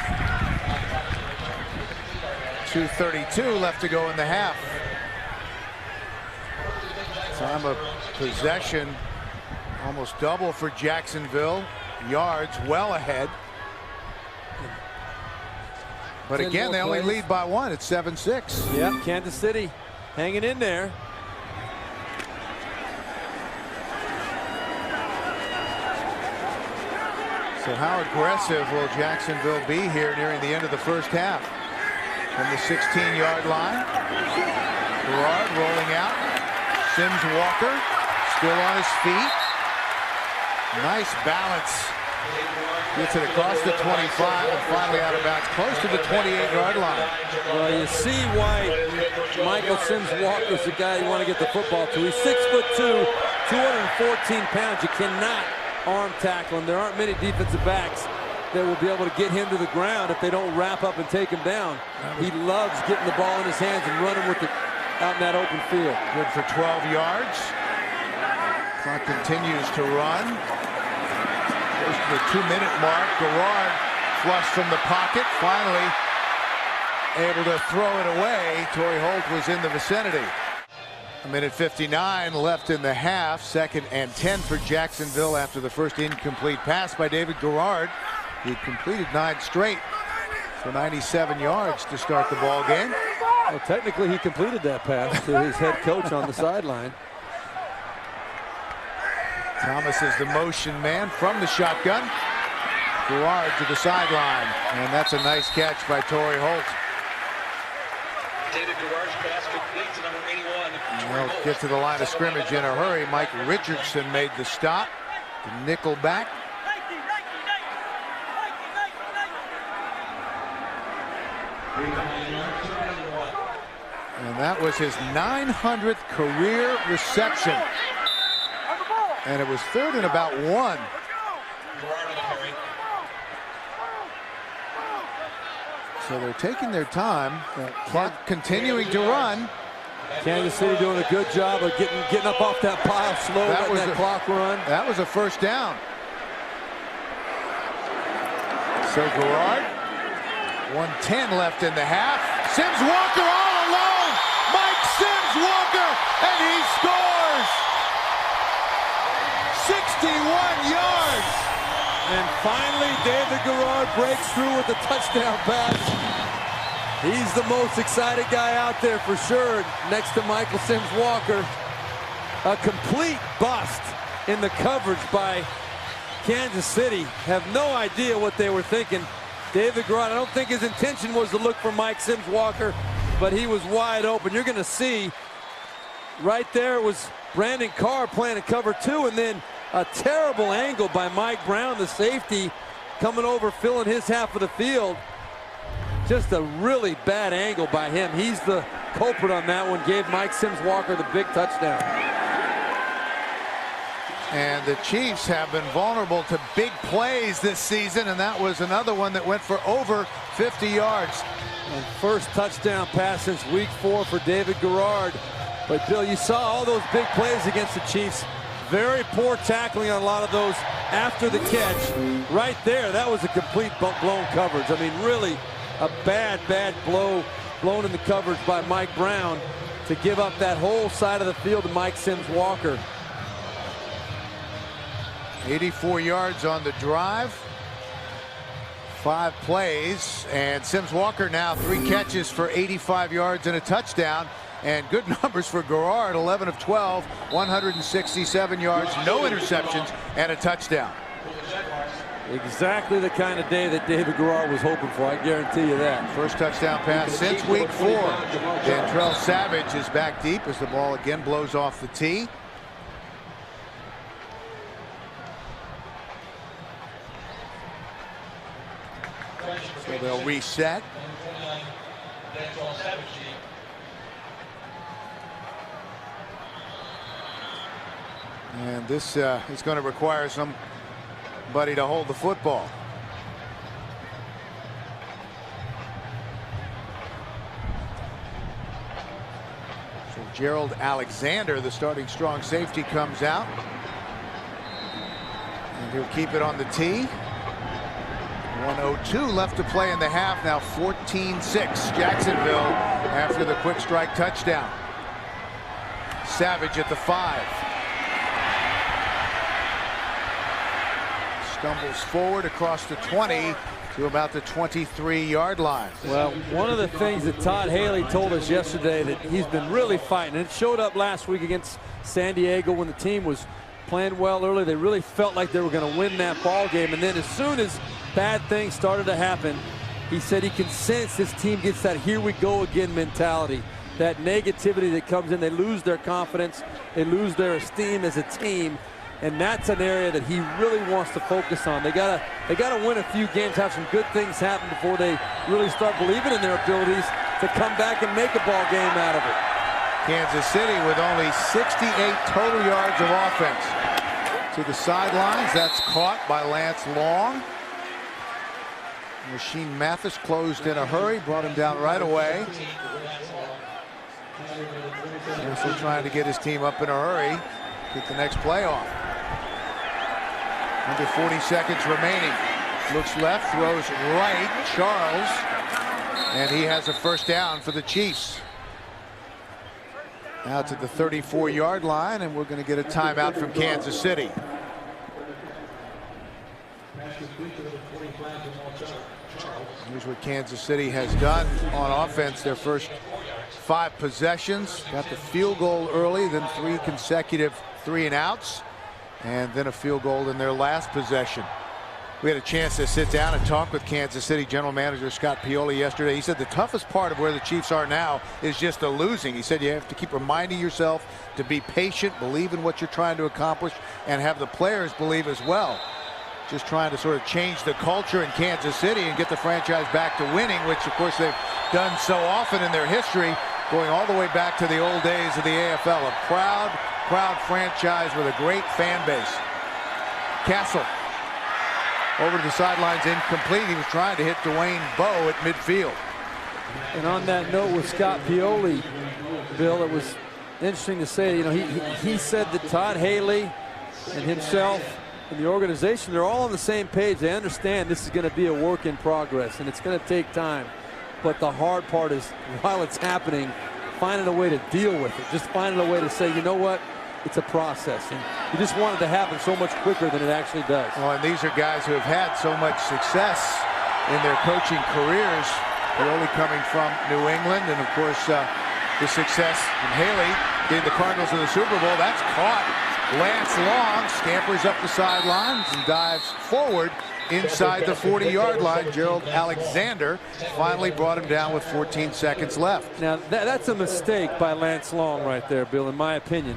2:32 left to go in the half. Time of possession almost double for Jacksonville. Yards well ahead. But again, they only lead by one. It's 7-6. Yep, Kansas City hanging in there. So how aggressive will Jacksonville be here nearing the end of the first half? From the 16-yard line. Gerard rolling out. Sims Walker still on his feet. Nice balance. Gets it across the 25 and finally out of bounds, close to the 28-yard line. Well, you see why Michael Sims Walker's the guy you want to get the football to. He's 6'2", 214 pounds. You cannot arm tackle him. There aren't many defensive backs that will be able to get him to the ground if they don't wrap up and take him down. He loves getting the ball in his hands and running with it out in that open field. Good for 12 yards. Clock continues to run. Goes to the 2-minute mark. Gerard flushed from the pocket. Finally able to throw it away. Torrey Holt was in the vicinity. 1:59 left in the half. 2nd and 10 for Jacksonville after the first incomplete pass by David Gerard. He completed 9 straight for 97 yards to start the ball game. Well, technically he completed that pass to his head coach on the sideline. Thomas is the motion man from the shotgun. Gerard to the sideline, and that's a nice catch by Torrey Holt. David Gerard's pass complete to number 81. They'll get to the line of scrimmage in a hurry. Mike Richardson made the stop. The nickel back. And that was his 900th career reception. And it was 3rd and about 1. So they're taking their time. Clock continuing to run. Kansas City doing a good job of getting up off that pile slow, letting that clock run. That was a first down. So Gerard, 1:10 left in the half. Sims Walker all alone. Mike Sims Walker, and he scores. 61 yards. And finally, David Gerard breaks through with a touchdown pass. He's the most excited guy out there for sure, next to Michael Sims Walker. A complete bust in the coverage by Kansas City. Have no idea what they were thinking. David Gerard, I don't think his intention was to look for Mike Sims Walker, but he was wide open. You're going to see right there it was Brandon Carr playing a cover 2, and then a terrible angle by Mike Brown, the safety, coming over, filling his half of the field. Just a really bad angle by him. He's the culprit on that one. Gave Mike Sims Walker the big touchdown. And the Chiefs have been vulnerable to big plays this season, and that was another one that went for over 50 yards. And first touchdown pass since week 4 for David Gerard. But Bill, you saw all those big plays against the Chiefs. Very poor tackling on a lot of those after the catch. Right there, that was a complete blown coverage. I mean, really a bad blow blown in the coverage by Mike Brown to give up that whole side of the field to Mike Sims Walker. 84 yards on the drive. 5 plays, and Sims Walker now 3 catches for 85 yards and a touchdown. And good numbers for Gerard, 11 of 12, 167 yards, no interceptions, and a touchdown. Exactly the kind of day that David Gerard was hoping for, I guarantee you that. First touchdown pass since week 4. Dantrell Savage is back deep as the ball again blows off the tee. So they'll reset. And this is going to require somebody to hold the football. So Gerald Alexander, the starting strong safety, comes out. And he'll keep it on the tee. 1:02 left to play in the half. Now 14-6 Jacksonville after the quick strike touchdown. Savage at the 5. Stumbles forward across the 20 to about the 23-yard line. Well, one of the things that Todd Haley told us yesterday that he's been really fighting, and it showed up last week against San Diego when the team was playing well early. They really felt like they were going to win that ball game, and then as soon as bad things started to happen, he said he can sense this team gets that here we go again mentality, that negativity that comes in. They lose their confidence, they lose their esteem as a team, and that's an area that he really wants to focus on. They gotta win a few games, have some good things happen before they really start believing in their abilities to come back and make a ball game out of it. Kansas City with only 68 total yards of offense. To the sidelines, that's caught by Lance Long. Rasheem Mathis closed in a hurry, brought him down right away. Also trying to get his team up in a hurry, get the next play off. Under 40 seconds remaining. Looks left, throws right, Charles, and he has a first down for the Chiefs. Now to the 34-yard line, and we're going to get a timeout from Kansas City. Here's what Kansas City has done on offense their first 5 possessions. Got the field goal early, then 3 consecutive 3-and-outs, and then a field goal in their last possession. We had a chance to sit down and talk with Kansas City general manager Scott Pioli yesterday. He said the toughest part of where the Chiefs are now is just the losing. He said you have to keep reminding yourself to be patient, believe in what you're trying to accomplish, and have the players believe as well. Just trying to sort of change the culture in Kansas City and get the franchise back to winning, which of course they've done so often in their history, going all the way back to the old days of the AFL. A proud franchise with a great fan base. Castle over to the sidelines, incomplete. He was trying to hit Dwayne Bowe at midfield. And on that note with Scott Pioli, Bill, it was interesting to say, you know, he said that Todd Haley and himself and the organization, they're all on the same page. They understand this is going to be a work in progress and it's going to take time. But the hard part is, while it's happening, finding a way to deal with it. Just finding a way to say, you know what? It's a process. And you just want it to happen so much quicker than it actually does. Well, and these are guys who have had so much success in their coaching careers. They're only coming from New England. And, of course, the success in Haley getting the Cardinals to the Super Bowl. That's caught. Lance Long scampers up the sidelines and dives forward inside the 40-yard line. Gerald Alexander finally brought him down with 14 seconds left. Now, that's a mistake by Lance Long right there, Bill, in my opinion.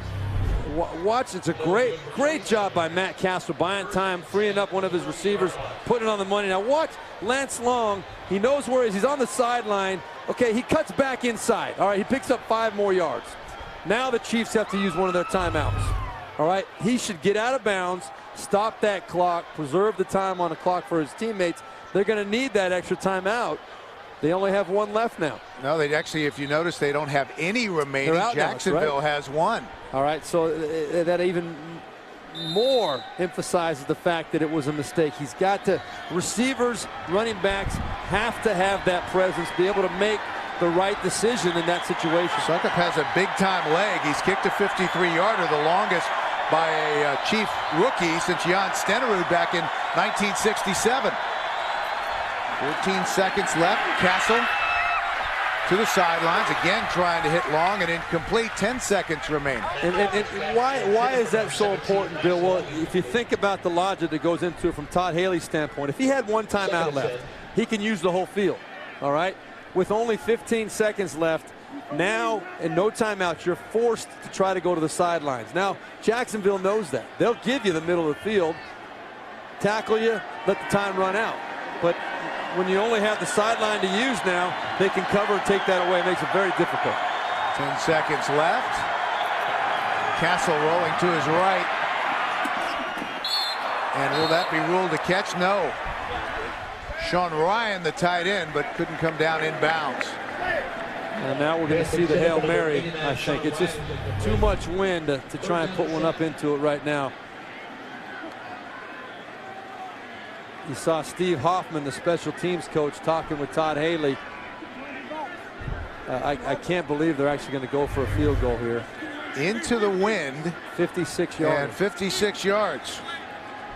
Watch, it's a great job by Matt Castle, buying time, freeing up one of his receivers, putting it on the money. Now watch Lance Long. He knows where he is. He's on the sideline. Okay, he cuts back inside. All right, he picks up 5 more yards. Now the Chiefs have to use one of their timeouts. All right, he should get out of bounds, stop that clock, preserve the time on the clock for his teammates. They're going to need that extra timeout. They only have 1 left now. No, they actually, if you notice, they don't have any remaining. Jacksonville has 1. All right, so that even more emphasizes the fact that it was a mistake. He's got to, receivers, running backs have to have that presence, be able to make the right decision in that situation. Succop has a big-time leg. He's kicked a 53-yarder, the longest by a Chief rookie since Jan Stenerud back in 1967. 14 seconds left. Castle to the sidelines, again trying to hit Long, and incomplete. 10 seconds remain. And why is that so important, Bill? Well, if you think about the logic that goes into it from Todd Haley's standpoint, if he had 1 timeout left, he can use the whole field, all right? With only 15 seconds left, now and no timeouts, you're forced to try to go to the sidelines. Now, Jacksonville knows that. They'll give you the middle of the field, tackle you, let the time run out. But when you only have the sideline to use now, they can cover and take that away. It makes it very difficult. 10 seconds left. Castle rolling to his right. And will that be ruled a catch? No. Sean Ryan, the tight end, but couldn't come down inbounds. And now we're going to see the Hail Mary, I think. It's just too much wind to try and put one up into it right now. You saw Steve Hoffman, the special teams coach, talking with Todd Haley. I can't believe they're actually going to go for a field goal here. Into the wind. 56 yards. And 56 yards.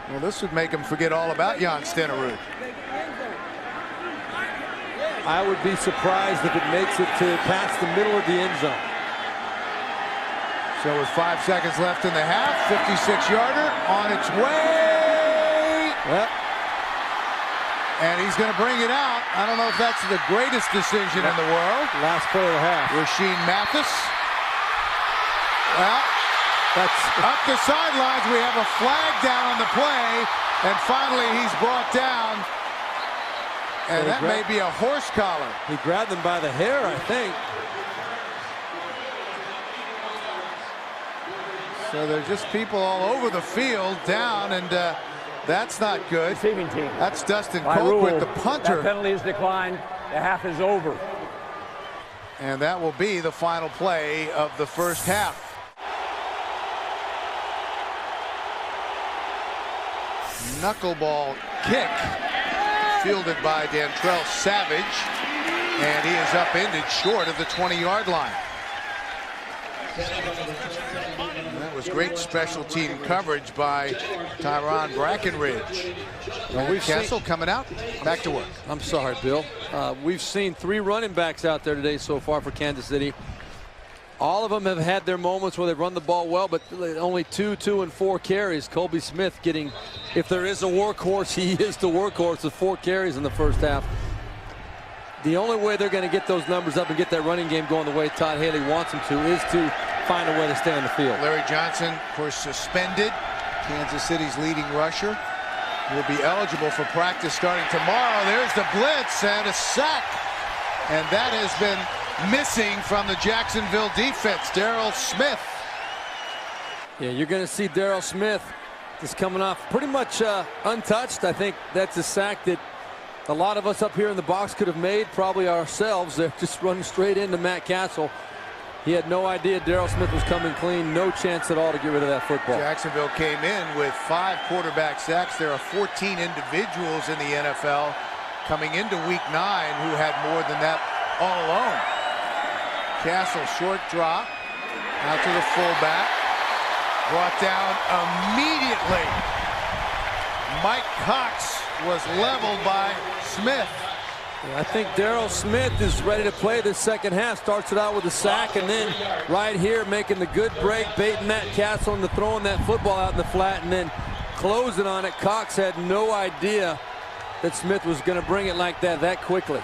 Well, this would make him forget all about Jan Stenerud. I would be surprised if it makes it to past the middle of the end zone. So with 5 seconds left in the half, 56-yarder on its way. Yep. And he's going to bring it out. I don't know if that's the greatest decision in the world. Last play of the half. Rasheed Mathis. Well, that's up the sidelines. We have a flag down on the play. And finally, he's brought down. And that may be a horse collar. He grabbed him by the hair, I think. So there's just people all over the field down, and that's not good. Receiving team. That's Dustin By rule, Colquitt, the punter. that penalty is declined. The half is over. And that will be the final play of the first half. Knuckleball kick fielded by Dantrell Savage, and he is upended short of the 20-yard line. And that was great special team coverage by Tyron Brackenridge. Castle coming out, back to work. I'm sorry, Bill. We've seen 3 running backs out there today so far for Kansas City. All of them have had their moments where they've run the ball well, but only 2, 2, and 4 carries. Colby Smith getting, if there is a workhorse, he is the workhorse with 4 carries in the first half. The only way they're going to get those numbers up and get that running game going the way Todd Haley wants them to is to find a way to stay on the field. Larry Johnson, of course, suspended. Kansas City's leading rusher will be eligible for practice starting tomorrow. There's the blitz and a sack. And that has been missing from the Jacksonville defense. Darrell Smith. Yeah, you're going to see Darrell Smith just coming off pretty much untouched. I think that's a sack that a lot of us up here in the box could have made, probably ourselves. They're just running straight into Matt Castle. He had no idea Darrell Smith was coming clean. No chance at all to get rid of that football. Jacksonville came in with 5 quarterback sacks. There are 14 individuals in the NFL coming into week 9 who had more than that all alone. Castle, short drop out to the fullback, brought down immediately. Mike Cox was leveled by Smith. I think Darrell Smith is ready to play this second half. Starts it out with a sack, and then right here making the good break, baiting Matt Castle into throwing that football out in the flat, and then closing on it. Cox had no idea that Smith was going to bring it like that quickly.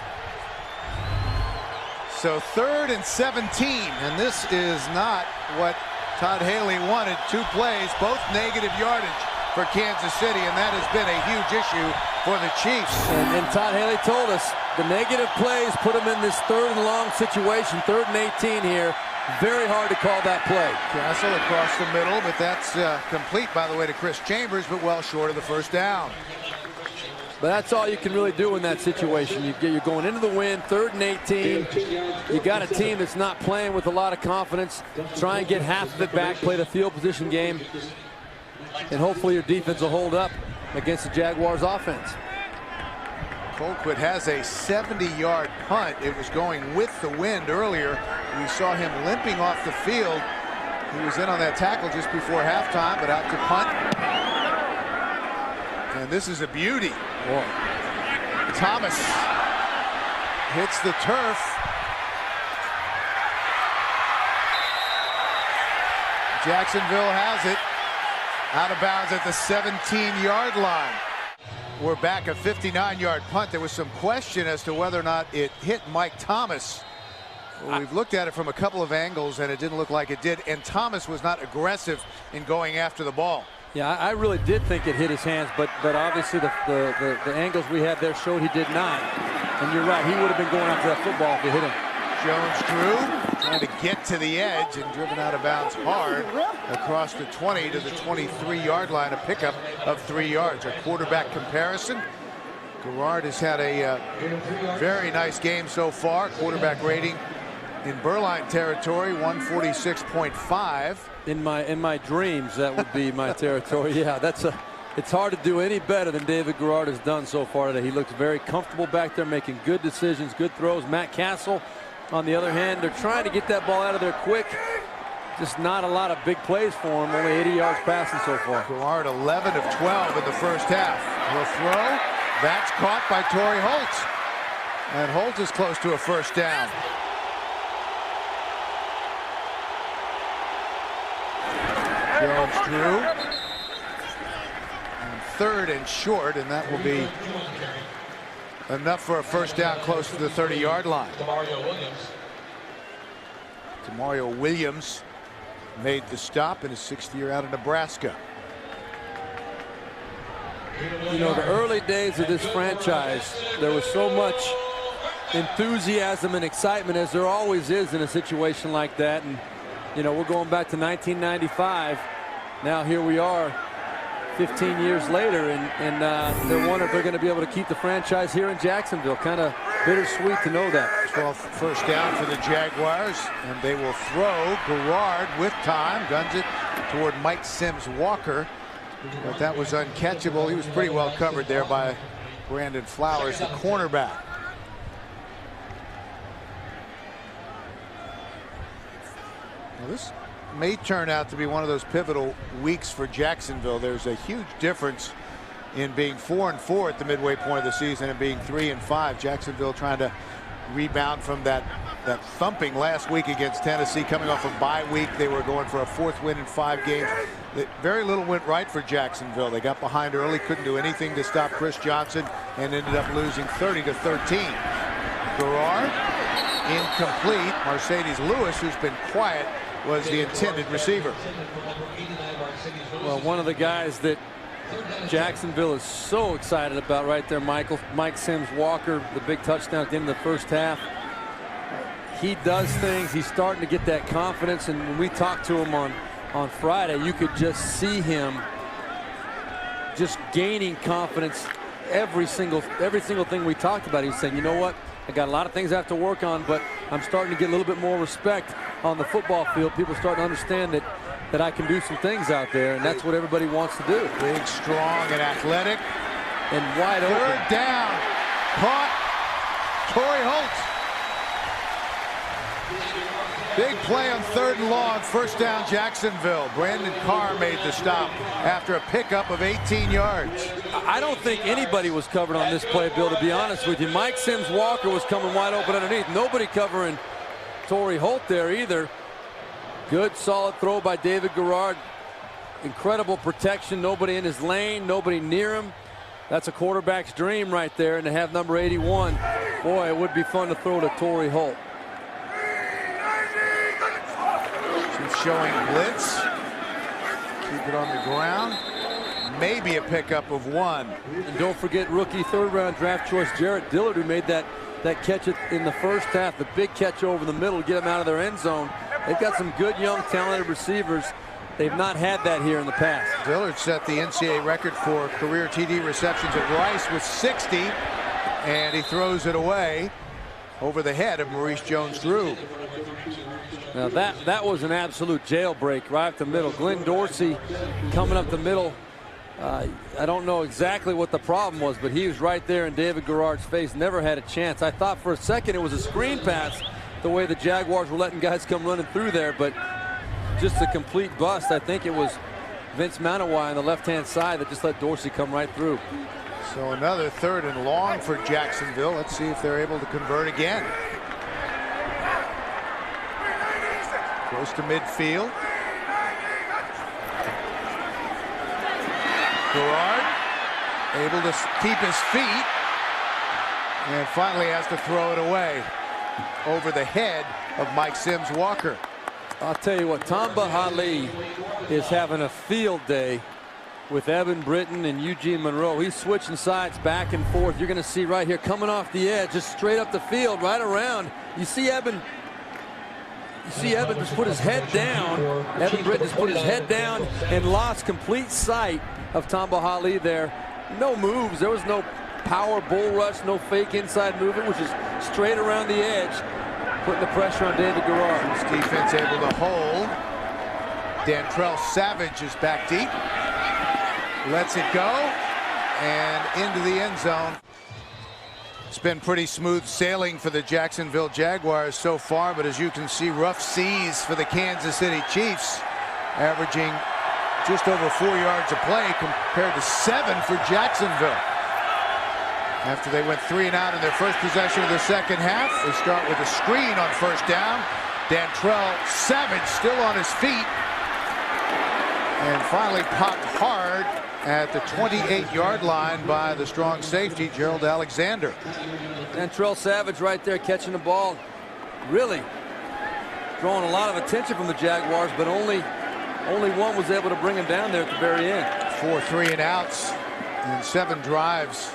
So 3rd and 17, and this is not what Todd Haley wanted. 2 plays, both negative yardage for Kansas City, and that has been a huge issue for the Chiefs. And Todd Haley told us the negative plays put him in this 3rd and long situation, 3rd and 18 here. Very hard to call that play. Castle across the middle, but that's complete, by the way, to Chris Chambers, but well short of the first down. But that's all you can really do in that situation. You're going into the wind, 3rd and 18. You got a team that's not playing with a lot of confidence. Try and get half of it back, play the field position game, and hopefully your defense will hold up against the Jaguars offense. Colquitt has a 70-yard punt. It was going with the wind earlier. We saw him limping off the field. He was in on that tackle just before halftime, but out to punt. And this is a beauty. Whoa. Thomas hits the turf. Jacksonville has it. Out of bounds at the 17-yard line. We're back a 59-yard punt. There was some question as to whether or not it hit Mike Thomas. Well, we've looked at it from a couple of angles, and it didn't look like it did. And Thomas was not aggressive in going after the ball. Yeah, I really did think it hit his hands, but obviously the angles we had there showed he did not. And you're right, he would have been going after that football if it hit him. Jones-Drew trying to get to the edge and driven out of bounds hard across the 20 to the 23-yard line, a pickup of 3 yards. A quarterback comparison. Garrard has had a very nice game so far. Quarterback rating in Berline territory, 146.5. In my dreams, that would be my territory. Yeah, it's hard to do any better than David Garrard has done so far today. He looks very comfortable back there, making good decisions, good throws. Matt Castle, on the other hand, they're trying to get that ball out of there quick. Just not a lot of big plays for him. Only 80 yards passing so far. Garrard 11 of 12 in the first half. Will throw. That's caught by Torrey Holt. And Holt is close to a first down. Jones drew. And 3rd and short, and that will be enough for a first down close to the 30-yard line. Demario Williams made the stop in his 6th year out of Nebraska. You know, the early days of this franchise, there was so much enthusiasm and excitement, as there always is in a situation like that. And you know, we're going back to 1995. Now here we are 15 years later, and they're wondering if they're going to be able to keep the franchise here in Jacksonville. Kind of bittersweet to know that. 12th first down for the Jaguars, and they will throw. Garrard with time guns it toward Mike Sims Walker, but that was uncatchable. He was pretty well covered there by Brandon Flowers, the cornerback. Well, this may turn out to be one of those pivotal weeks for Jacksonville. There's a huge difference in being 4-4 at the midway point of the season and being 3-5. Jacksonville trying to rebound from that thumping last week against Tennessee. Coming off a bye week, they were going for a 4th win in 5 games. Very little went right for Jacksonville. They got behind early, couldn't do anything to stop Chris Johnson, and ended up losing 30-13. Garrard incomplete. Mercedes Lewis, who's been quiet, was the intended receiver. Well, one of the guys that Jacksonville is so excited about right there, Mike Sims Walker, the big touchdown at the end of the first half. He does things. He's starting to get that confidence, and when we talked to him on Friday, you could just see him just gaining confidence. Every single thing we talked about, he was saying, you know what, I got a lot of things I have to work on, but I'm starting to get a little bit more respect on the football field. People starting to understand that I can do some things out there, and that's what everybody wants to do. Big, strong, and athletic. And wide open. 3rd down. Caught. Torrey Holt. Big play on 3rd and long. First down, Jacksonville. Brandon Carr made the stop after a pickup of 18 yards. I don't think anybody was covered on this play, Bill, to be honest with you. Mike Sims Walker was coming wide open underneath. Nobody covering Torrey Holt there either. Good solid throw by David Garrard. Incredible protection. Nobody in his lane, nobody near him. That's a quarterback's dream right there, and to have number 81, boy, it would be fun to throw to Torrey Holt. She's showing blitz. Keep it on the ground. Maybe a pickup of 1. And don't forget rookie 3rd-round draft choice Jarrett Dillard, who made that catch in the first half, the big catch over the middle to get them out of their end zone. They've got some good, young, talented receivers. They've not had that here in the past. Dillard set the NCAA record for career TD receptions at Rice with 60, and he throws it away over the head of Maurice Jones-Drew. Now that was an absolute jailbreak right up the middle. Glenn Dorsey coming up the middle. I don't know exactly what the problem was, but he was right there in David Garrard's face. Never had a chance. I thought for a second it was a screen pass, the way the Jaguars were letting guys come running through there, but just a complete bust. I think it was Vince Manawai on the left-hand side that just let Dorsey come right through. So another 3rd and long for Jacksonville. Let's see if they're able to convert again. Close to midfield. Garrard able to keep his feet, and finally has to throw it away over the head of Mike Sims Walker. I'll tell you what, Tamba Hali is having a field day with Evan Britton and Eugene Monroe. He's switching sides back and forth. You're going to see right here coming off the edge, just straight up the field, right around. You see Evan just put his head down. Evan Britton just put his head down and lost complete sight of Tamba Hali there. No moves. There was no power bull rush, no fake inside movement, which is straight around the edge. putting the pressure on David Garrard. This defense able to hold. Dantrell Savage is back deep. Lets it go. And into the end zone. It's been pretty smooth sailing for the Jacksonville Jaguars so far, but as you can see, rough seas for the Kansas City Chiefs, averaging just over 4 yards a play compared to 7 for Jacksonville. After they went 3 and out in their first possession of the second half, they start with a screen on first down. Dantrell Savage still on his feet, and finally popped hard at the 28-yard line by the strong safety, Gerald Alexander. Dantrell Savage right there catching the ball. Really drawing a lot of attention from the Jaguars, but only one was able to bring him down there at the very end. 4 3 and outs and 7 drives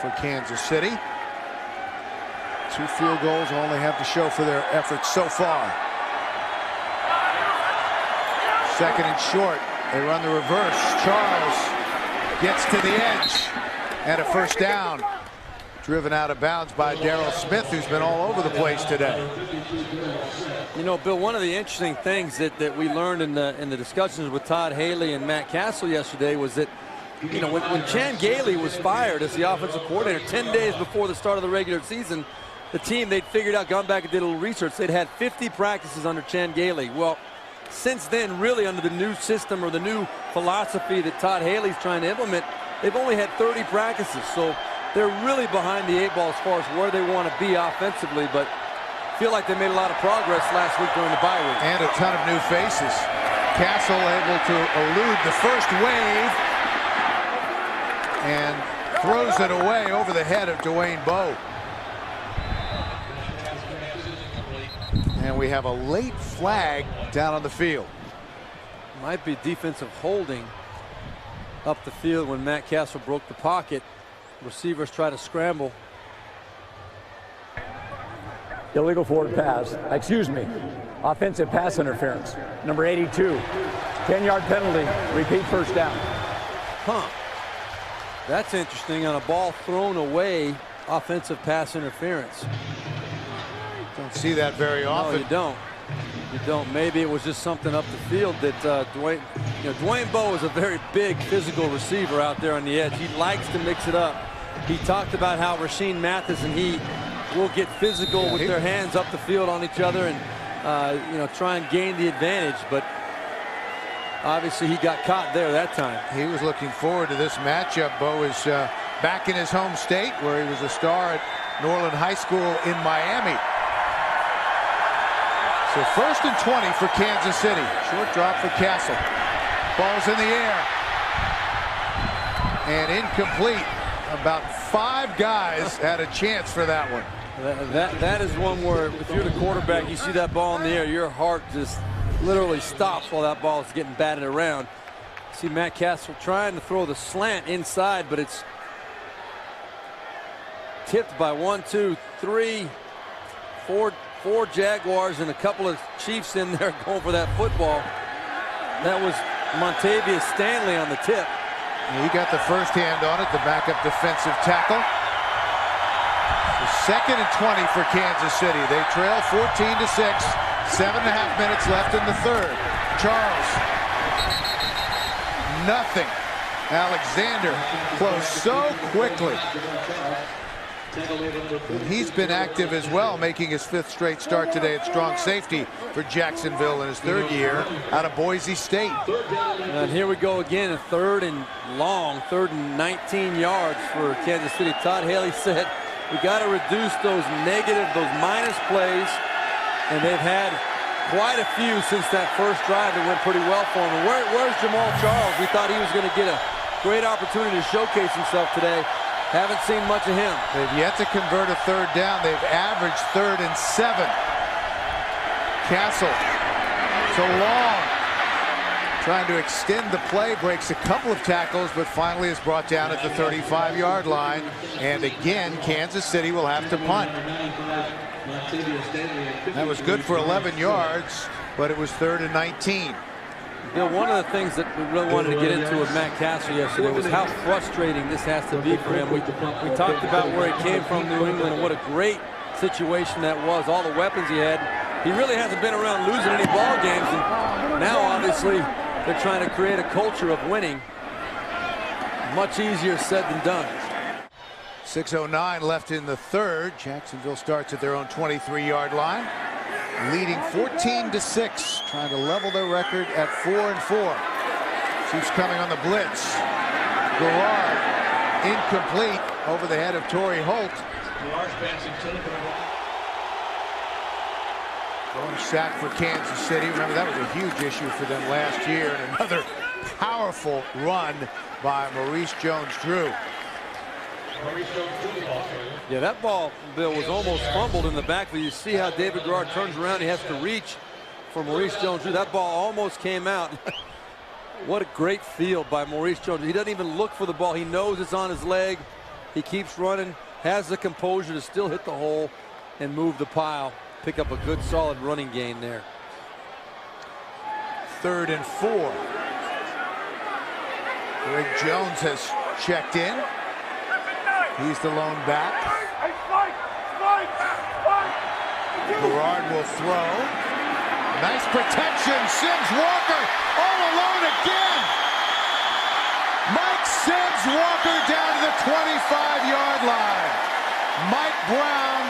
for Kansas City. 2 field goals only have to show for their efforts so far. Second and short. They run the reverse. Charles gets to the edge and a first down. Driven out of bounds by Darrell Smith, who's been all over the place today. You know, Bill, one of the interesting things that we learned in the discussions with Todd Haley and Matt Castle yesterday was that, you know, when Chan Gailey was fired as the offensive coordinator 10 days before the start of the regular season, the team, they'd figured out, gone back and did a little research, they'd had 50 practices under Chan Gailey. Well, since then, really under the new system or the new philosophy that Todd Haley's trying to implement, they've only had 30 practices. So they're really behind the 8 ball as far as where they want to be offensively, but feel like they made a lot of progress last week during the bye week. And a ton of new faces. Castle able to elude the first wave and throws it away over the head of Dwayne Bowe. And we have a late flag down on the field. Might be defensive holding up the field when Matt Castle broke the pocket. Receivers try to scramble. Illegal forward pass. Excuse me. Offensive pass interference. Number 82. 10-yard penalty. Repeat first down. Huh. That's interesting. On a ball thrown away, offensive pass interference. Don't see that very often. No, you don't. You don't. Maybe it was just something up the field that Dwayne Bowe is a very big physical receiver out there on the edge. He likes to mix it up. He talked about how Rashean Mathis and he will get physical with their hands up the field on each other and try and gain the advantage. But obviously he got caught there that time. He was looking forward to this matchup. Bowe is back in his home state where he was a star at Norland High School in Miami. So 1st and 20 for Kansas City. Short drop for Castle. Ball's in the air. And incomplete. About 5 guys had a chance for that one. That is one where if you're the quarterback, you see that ball in the air, your heart just literally stops while that ball is getting batted around. See Matt Castle trying to throw the slant inside, but it's tipped by 1, 2, 3, 4 Jaguars and a couple of Chiefs in there going for that football. That was Montavious Stanley on the tip. He got the first hand on it, the backup defensive tackle. So 2nd and 20 for Kansas City. They trail 14-6. 7.5 minutes left in the third. Charles. Nothing. Alexander closed so quickly. And he's been active as well, making his 5th straight start today at strong safety for Jacksonville in his 3rd year out of Boise State. And here we go again, a 3rd and long, 3rd and 19 yards for Kansas City. Todd Haley said, we got to reduce those negative, those minus plays, and they've had quite a few since that first drive that went pretty well for him. And where's Jamal Charles? We thought he was going to get a great opportunity to showcase himself today. Haven't seen much of him. They've yet to convert a 3rd down. They've averaged 3rd and 7. Castle, so long. Trying to extend the play, breaks a couple of tackles, but finally is brought down at the 35-yard line. And again, Kansas City will have to punt. That was good for 11 yards, but it was 3rd and 19. Bill, one of the things that we really wanted to get into with Matt Castle yesterday was how frustrating this has to be for him. We talked about where he came from, New England, and what a great situation that was, all the weapons he had. He really hasn't been around losing any ball games, and now obviously they're trying to create a culture of winning. Much easier said than done. 6:09 left in the third. Jacksonville starts at their own 23-yard line, leading 14-6, trying to level their record at 4-4. Chiefs coming on the blitz. Garrard incomplete over the head of Torrey Holt. Going sack for Kansas City. Remember, that was a huge issue for them last year. And another powerful run by Maurice Jones-Drew. Yeah, that ball, Bill, was almost fumbled in the backfield. You see how David Garrard turns around. He has to reach for Maurice Jones-Drew. That ball almost came out. What a great field by Maurice Jones. He doesn't even look for the ball. He knows it's on his leg. He keeps running, has the composure to still hit the hole and move the pile. Pick up a good, solid running gain there. 3rd and 4. Greg Jones has checked in. He's the lone back. Garrard will throw. Nice protection. Sims Walker all alone again. Mike Sims Walker down to the 25-yard line. Mike Brown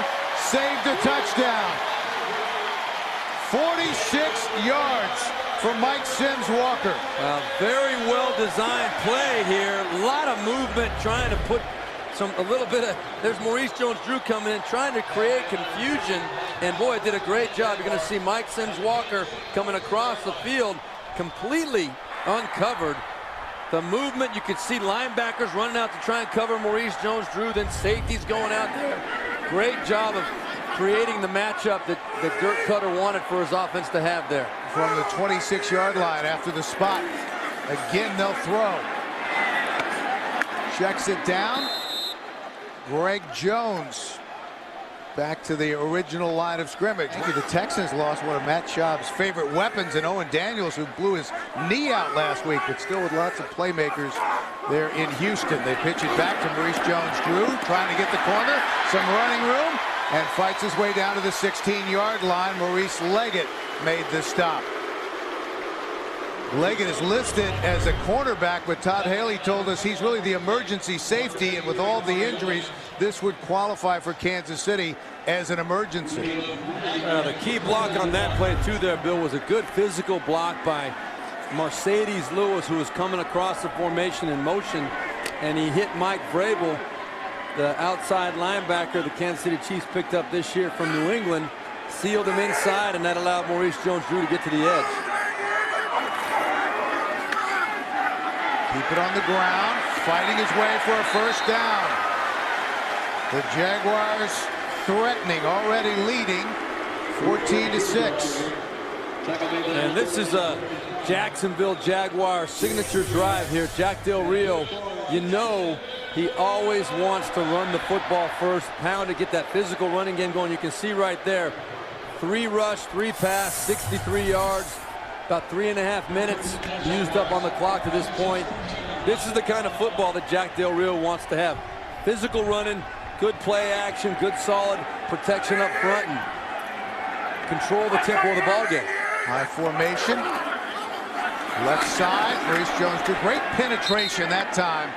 saved a touchdown. 46 yards for Mike Sims Walker. Very well designed play here. A lot of movement, trying to put a little bit of, there's Maurice Jones-Drew coming in, trying to create confusion, and boy, it did a great job. You're going to see Mike Sims Walker coming across the field, completely uncovered. The movement, you could see linebackers running out to try and cover Maurice Jones-Drew, then safeties going out there. Great job of creating the matchup that Dirk Cutter wanted for his offense to have there. From the 26-yard line after the spot. Again, they'll throw. Checks it down. Greg Jones back to the original line of scrimmage. The Texans lost one of Matt Schaub's favorite weapons in Owen Daniels, who blew his knee out last week, but still with lots of playmakers there in Houston. They pitch it back to Maurice Jones-Drew, trying to get the corner, some running room, and fights his way down to the 16-yard line. Maurice Leggett made the stop. Leggett is listed as a cornerback, but Todd Haley told us he's really the emergency safety, and with all the injuries, this would qualify for Kansas City as an emergency. The key block on that play, too, there, Bill, was a good physical block by Mercedes Lewis, who was coming across the formation in motion, and he hit Mike Vrabel, the outside linebacker the Kansas City Chiefs picked up this year from New England, sealed him inside, and that allowed Maurice Jones-Drew to get to the edge. Keep it on the ground, fighting his way for a first down. The Jaguars threatening, already leading 14-6. And this is a Jacksonville Jaguars signature drive here. Jack Del Rio, you know he always wants to run the football first, pound to get that physical running game going. You can see right there, 3 rush, 3 pass, 63 yards. About 3.5 minutes used up on the clock to this point. This is the kind of football that Jack Del Rio wants to have. Physical running, good play action, good solid protection up front, and control the tempo of the ball game. High formation. Left side, Maurice Jones-Drew. Great penetration that time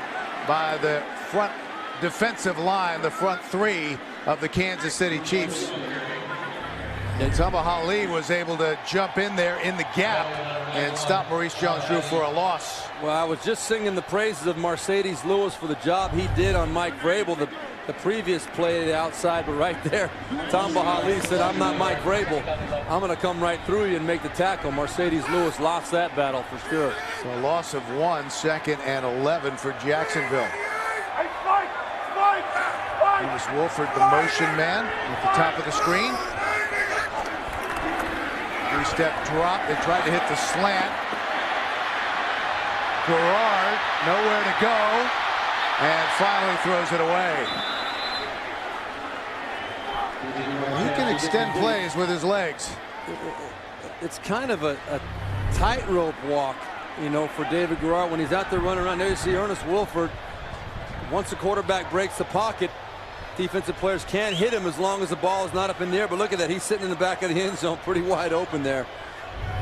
by the front defensive line, the front 3 of the Kansas City Chiefs. And Tamba was able to jump in there in the gap and stop Maurice Jones-Drew for a loss. Well, I was just singing the praises of Mercedes Lewis for the job he did on Mike Vrabel, the previous play outside, but right there, Tamba said, I'm not Mike Vrabel. I'm going to come right through you and make the tackle. Mercedes Lewis lost that battle for sure. So a loss of 1, 2nd and 11 for Jacksonville. Here's Wolford, the motion man, at the top of the screen. 3-step drop. They tried to hit the slant. Garrard, nowhere to go, and finally throws it away. He can extend plays with his legs. It's kind of a tightrope walk, you know, for David Garrard when he's out there running around. There you see Ernest Wolford. Once the quarterback breaks the pocket, defensive players can't hit him as long as the ball is not up in the air. But look at that. He's sitting in the back of the end zone pretty wide open there.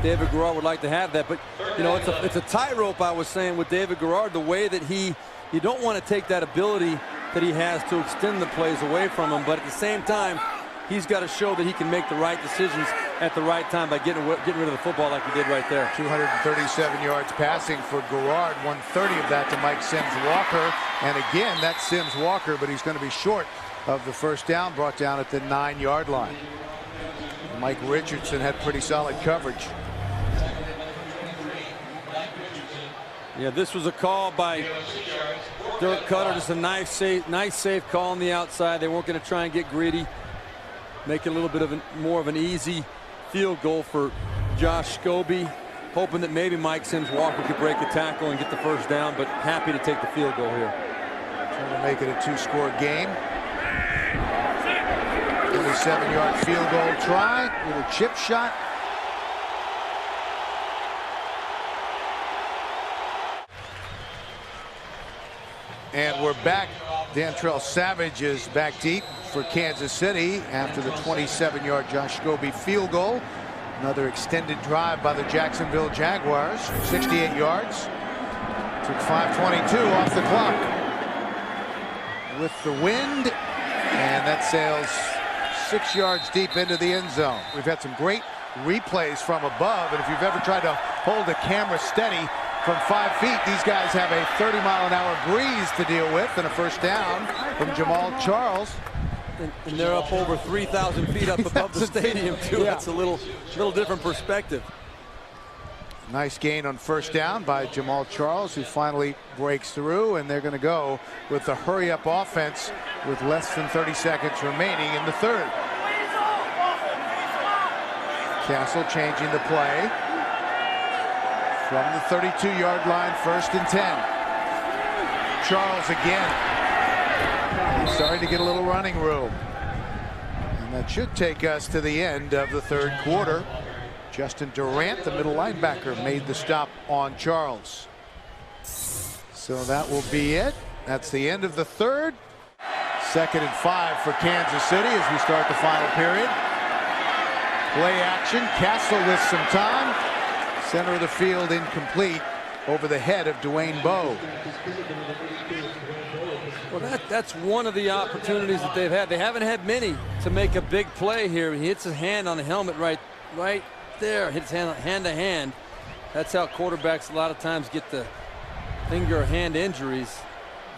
David Garrard would like to have that. But, you know, it's a tightrope, I was saying, with David Garrard, the way that you don't want to take that ability that he has to extend the plays away from him. But at the same time, he's got to show that he can make the right decisions at the right time by getting rid of the football like he did right there. 237 yards passing for Garrard, 130 of that to Mike Sims-Walker. And again, that's Sims-Walker, but he's going to be short of the first down, brought down at the 9-yard line. Mike Richardson had pretty solid coverage. Yeah, this was a call by Dirk Cutter. Just a nice safe call on the outside. They weren't going to try and get greedy. Make it a little bit of more of an easy field goal for Josh Scobie, hoping that maybe Mike Sims-Walker could break the tackle and get the first down, but happy to take the field goal here. Trying to make it a 2-score game. 27-yard field goal try with a chip shot. And we're back. Dantrell Savage is back deep for Kansas City after the 27-yard Josh Scobie field goal. Another extended drive by the Jacksonville Jaguars, 68 yards. Took 5:22 off the clock. With the wind, and that sails 6 yards deep into the end zone. We've had some great replays from above, and if you've ever tried to hold a camera steady from 5 feet, these guys have a 30-mile-an-hour breeze to deal with, and a first down from Jamal Charles. And they're up over 3,000 feet up above the stadium, too. Yeah. That's a little different perspective. Nice gain on first down by Jamal Charles, who finally breaks through, and they're going to go with the hurry-up offense with less than 30 seconds remaining in the third. Castle changing the play. From the 32-yard line, 1st and 10. Charles again. He's starting to get a little running room. And that should take us to the end of the third quarter. Justin Durant, the middle linebacker, made the stop on Charles. So that will be it. That's the end of the third. 2nd and 5 for Kansas City as we start the final period. Play action. Castle with some time. Center of the field incomplete over the head of Dwayne Bowe. Well, that's one of the opportunities that they've had. They haven't had many to make a big play here. He hits his hand on the helmet right there. Hits hand to hand. That's how quarterbacks a lot of times get the finger or hand injuries.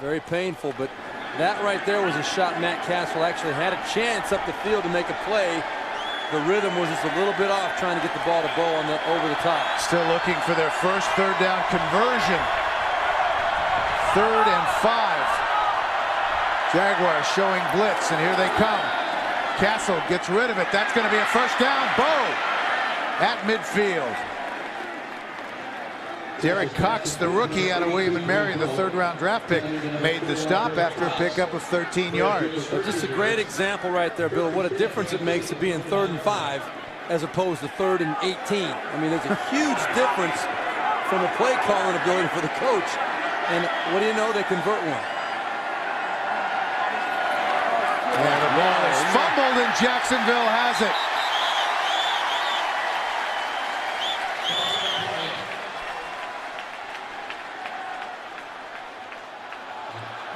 Very painful, but that right there was a shot Matt Castle actually had a chance up the field to make a play. The rhythm was just a little bit off trying to get the ball to Bowe on the over the top. Still looking for their first third down conversion. 3rd and 5. Jaguars showing blitz, and here they come. Castle gets rid of it. That's going to be a first down. Bowe at midfield. Derek Cox, the rookie out of William & Mary, the 3rd-round draft pick, made the stop after a pickup of 13 yards. Just a great example right there, Bill. What a difference it makes to be in 3rd and 5 as opposed to 3rd and 18. I mean, there's a huge difference from a play calling ability for the coach. And what do you know? They convert one. And the ball is fumbled, and Jacksonville has it.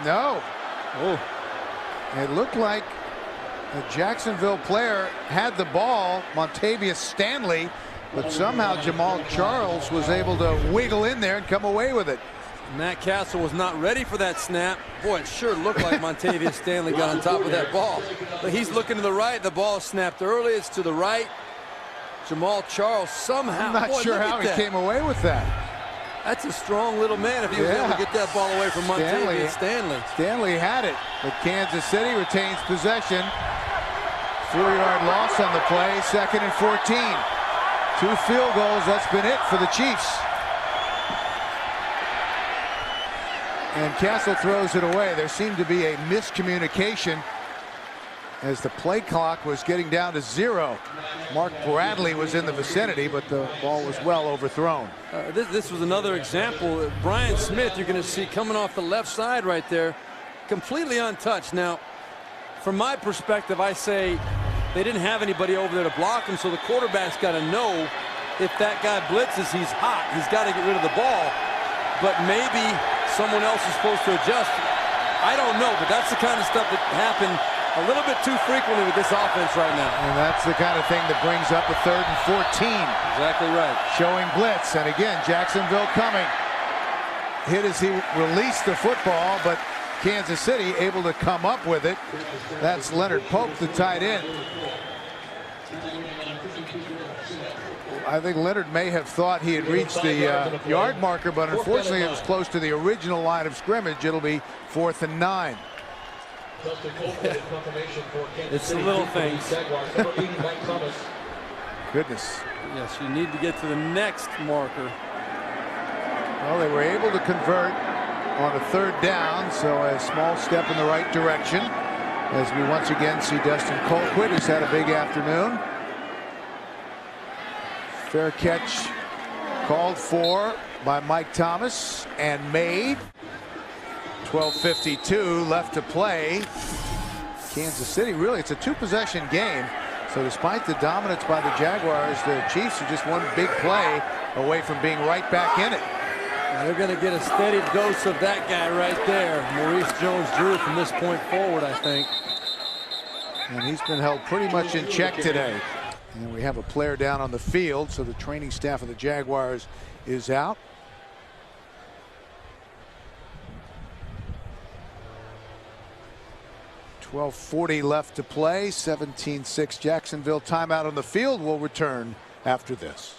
No. Oh. It looked like a Jacksonville player had the ball, Montavious Stanley, but somehow Jamal Charles was able to wiggle in there and come away with it. Matt Castle was not ready for that snap. Boy, it sure looked like Montavious Stanley got on top of that ball. But he's looking to the right. The ball snapped early. It's to the right. Jamal Charles somehow. I'm not sure how he came away with that. That's a strong little man if he was able to get that ball away from Montavious Stanley. Stanley had it, but Kansas City retains possession. 4-yard loss on the play, 2nd and 14. 2 field goals, that's been it for the Chiefs. And Castle throws it away. There seemed to be a miscommunication as the play clock was getting down to 0. Mark Bradley was in the vicinity, but the ball was well overthrown. This was another example. Brian Smith, you're going to see coming off the left side right there, completely untouched. Now, from my perspective, I say they didn't have anybody over there to block him, so the quarterback's got to know if that guy blitzes, he's hot. He's got to get rid of the ball. But maybe someone else is supposed to adjust. I don't know, but that's the kind of stuff that happened a little bit too frequently with this offense right now. And that's the kind of thing that brings up a 3rd and 14. Exactly right. Showing blitz. And again, Jacksonville coming. Hit as he released the football, but Kansas City able to come up with it. That's Leonard Pope, the tight end. I think Leonard may have thought he had reached the yard marker, but unfortunately it was close to the original line of scrimmage. It'll be 4th and 9. It's the little things. Goodness. Yes, you need to get to the next marker. Well, they were able to convert on a 3rd down, so a small step in the right direction as we once again see Dustin Colquitt, who's had a big afternoon. Fair catch called for by Mike Thomas and made. 12:52 left to play. Kansas City, really, it's a 2-possession game. So despite the dominance by the Jaguars, the Chiefs are just one big play away from being right back in it. They're going to get a steady dose of that guy right there. Maurice Jones-Drew from this point forward, I think. And he's been held pretty much in check today. And we have a player down on the field, so the training staff of the Jaguars is out. .12:40 left to play. 17-6 Jacksonville. Timeout on the field. Will return after this.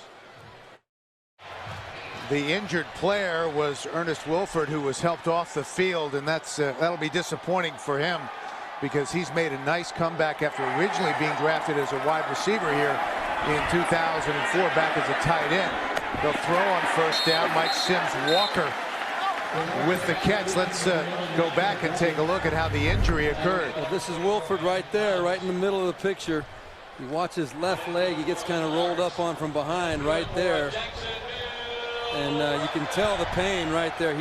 The injured player was Ernest Wilford, who was helped off the field, and that'll be disappointing for him, because he's made a nice comeback after originally being drafted as a wide receiver here in 2004, back as a tight end. They'll throw on 1st down. Mike Sims-Walker with the catch. Let's go back and take a look at how the injury occurred. Well, this is Wilford right there, right in the middle of the picture. You watch his left leg. He gets kind of rolled up on from behind right there. And you can tell the pain right there.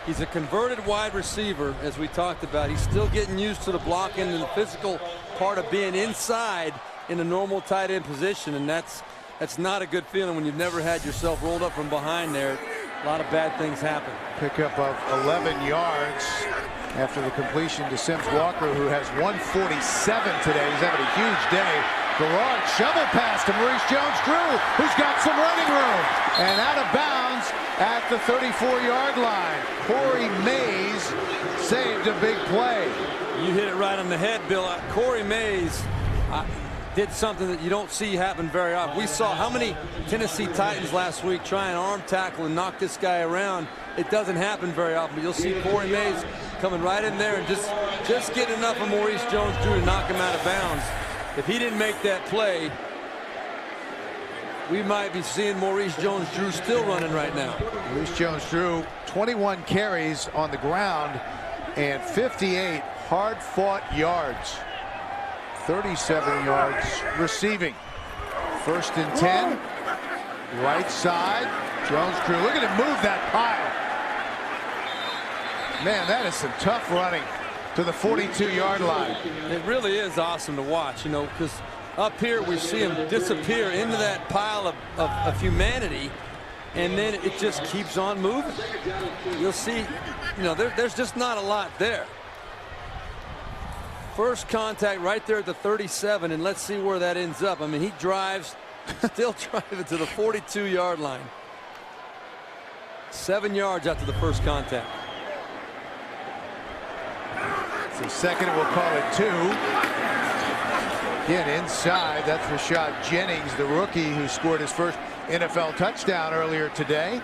He's a converted wide receiver, as we talked about. He's still getting used to the blocking and the physical part of being inside in a normal tight end position, and that's not a good feeling when you've never had yourself rolled up from behind there. A lot of bad things happen. Pickup of 11 yards after the completion to Sims-Walker, who has 147 today. He's having a huge day. Garrard shovel pass to Maurice Jones-Drew, who's got some running room. And out of bounds at the 34-yard line. Corey Mays saved a big play. You hit it right on the head, Bill. Corey Mays did something that you don't see happen very often. We saw how many Tennessee Titans last week try an arm tackle and knock this guy around. It doesn't happen very often, but you'll see Corey Mays coming right in there and just get enough of Maurice Jones-Drew to knock him out of bounds. If he didn't make that play, we might be seeing Maurice Jones-Drew still running right now. Maurice Jones-Drew, 21 carries on the ground and 58 hard-fought yards. 37 yards receiving. 1st and 10. Right side. Jones-Drew. Look at him move that pile. Man, that is some tough running to the 42-yard line. It really is awesome to watch, you know, because up here we see him disappear into that pile of humanity, and then it just keeps on moving. You'll see, you know, there's just not a lot there. First contact right there at the 37, and let's see where that ends up. I mean, he drives, still driving to the 42-yard line. 7 yards after the first contact. So second, we'll call it 2. Again, inside, that's Rashad Jennings, the rookie who scored his first NFL touchdown earlier today.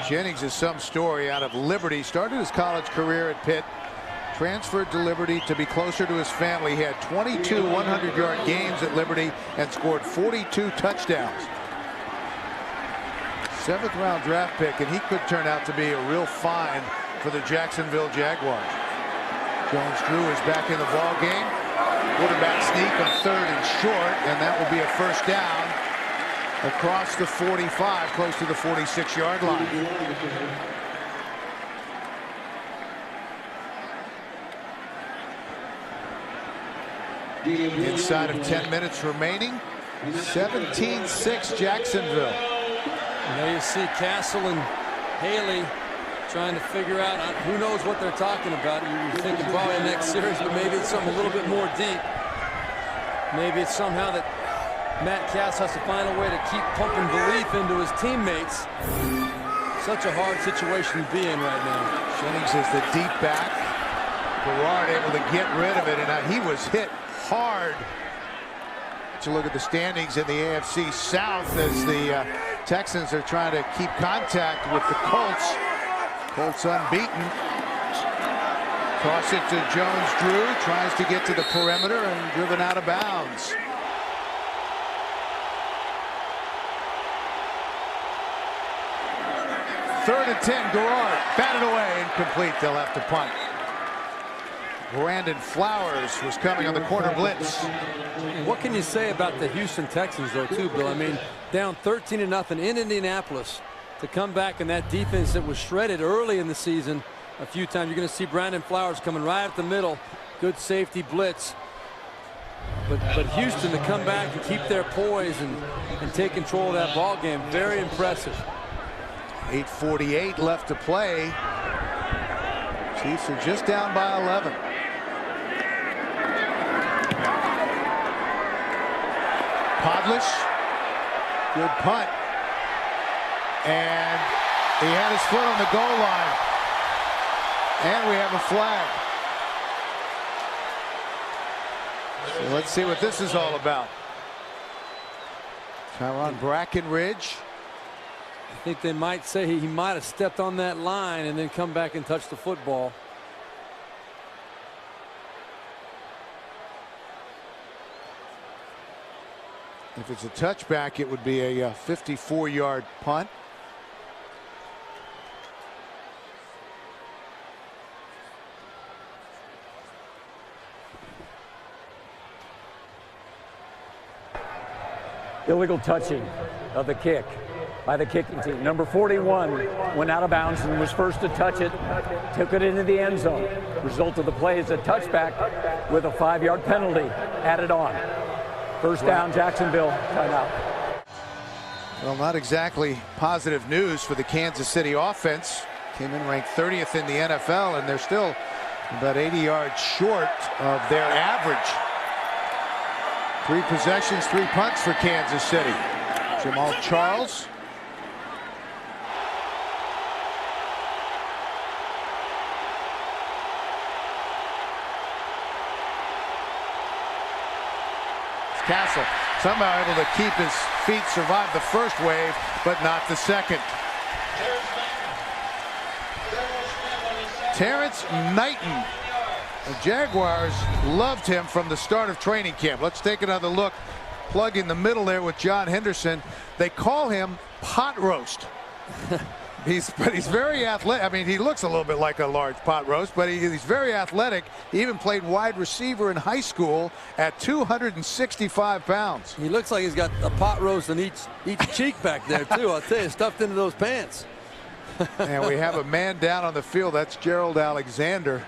Jennings is some story out of Liberty. Started his college career at Pitt, transferred to Liberty to be closer to his family. He had 22 100-yard games at Liberty and scored 42 touchdowns. 7th-round draft pick, and he could turn out to be a real find for the Jacksonville Jaguars. Jones-Drew is back in the ball game. Quarterback sneak on 3rd and short, and that will be a 1st down across the 45, close to the 46-yard line. Inside of 10 minutes remaining. 17-6 Jacksonville. There you see Castle and Haley trying to figure out who knows what they're talking about. You're thinking probably the next series, but maybe it's something a little bit more deep. Maybe it's somehow that Matt Castle has to find a way to keep pumping belief into his teammates. Such a hard situation to be in right now. Jennings is the deep back. Garrard able to get rid of it, and he was hit hard. To look at the standings in the AFC South as the Texans are trying to keep contact with the Colts. Colts unbeaten. Toss it to Jones-Drew. Tries to get to the perimeter and driven out of bounds. Third and 10. Garrard batted away, incomplete. They'll have to punt. Brandon Flowers was coming on the corner blitz. What can you say about the Houston Texans, though, too, Bill? I mean, down 13-0 in Indianapolis to come back in that defense that was shredded early in the season a few times. You're going to see Brandon Flowers coming right up the middle. Good safety blitz. But Houston to come back and keep their poise and take control of that ball game, very impressive. 8:48 left to play. Chiefs are just down by 11. Podlish, good punt, and he had his foot on the goal line, and we have a flag. So let's see what this is all about. Tyron Brackenridge. I think they might say he might have stepped on that line and then come back and touch the football. If it's a touchback, it would be a 54-yard punt. Illegal touching of the kick by the kicking team. Number 41 went out of bounds and was first to touch it, took it into the end zone. Result of the play is a touchback with a 5-yard penalty added on. First down, Jacksonville, timeout. Well, not exactly positive news for the Kansas City offense. Came in ranked 30th in the NFL, and they're still about 80 yards short of their average. 3 possessions, 3 punts for Kansas City. Jamal Charles. Castle somehow able to keep his feet, survive the first wave, but not the second. Terrence Knighton. The Jaguars loved him from the start of training camp. Let's take another look. Plug in the middle there with John Henderson. They call him pot roast. He's very athletic. I mean, he looks a little bit like a large pot roast, but he's very athletic. He even played wide receiver in high school at 265 pounds. He looks like he's got a pot roast in each cheek back there, too. I'll tell you, stuffed into those pants. And we have a man down on the field. That's Gerald Alexander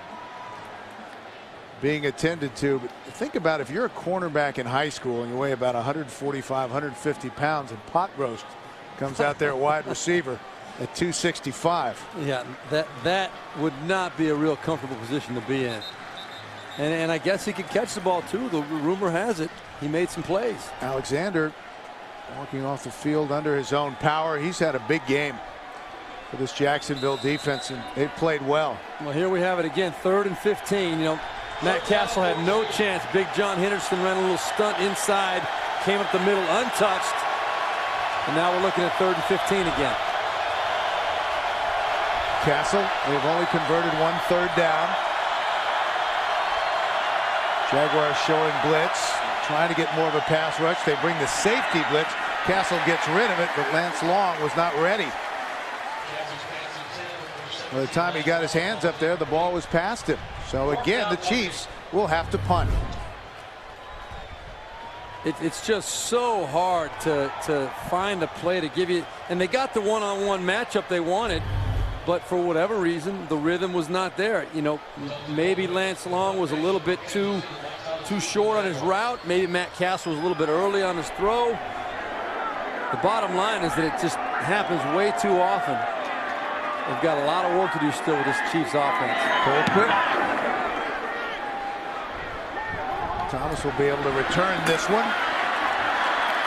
being attended to. But think about if you're a cornerback in high school and you weigh about 145, 150 pounds, and pot roast comes out there at wide receiver at 265. Yeah, that would not be a real comfortable position to be in. And I guess he could catch the ball too. The rumor has it he made some plays. Alexander walking off the field under his own power. He's had a big game for this Jacksonville defense, and they've played well. Well, here we have it again, 3rd and 15. You know, Matt Castle had no chance. Big John Henderson ran a little stunt inside, came up the middle untouched, and now we're looking at 3rd and 15 again. Castle, they've only converted 1 third down. Jaguars showing blitz, trying to get more of a pass rush. They bring the safety blitz. Castle gets rid of it, but Lance Long was not ready. By the time he got his hands up there, the ball was past him. So again, the Chiefs will have to punt. It's just so hard to find a play to give you, and they got the one-on-one matchup they wanted. but for whatever reason, the rhythm was not there. You know, maybe Lance Long was a little bit too short on his route. Maybe Matt Castle was a little bit early on his throw. The bottom line is that it just happens way too often. They've got a lot of work to do still with this Chiefs offense. Colquitt. Thomas will be able to return this one.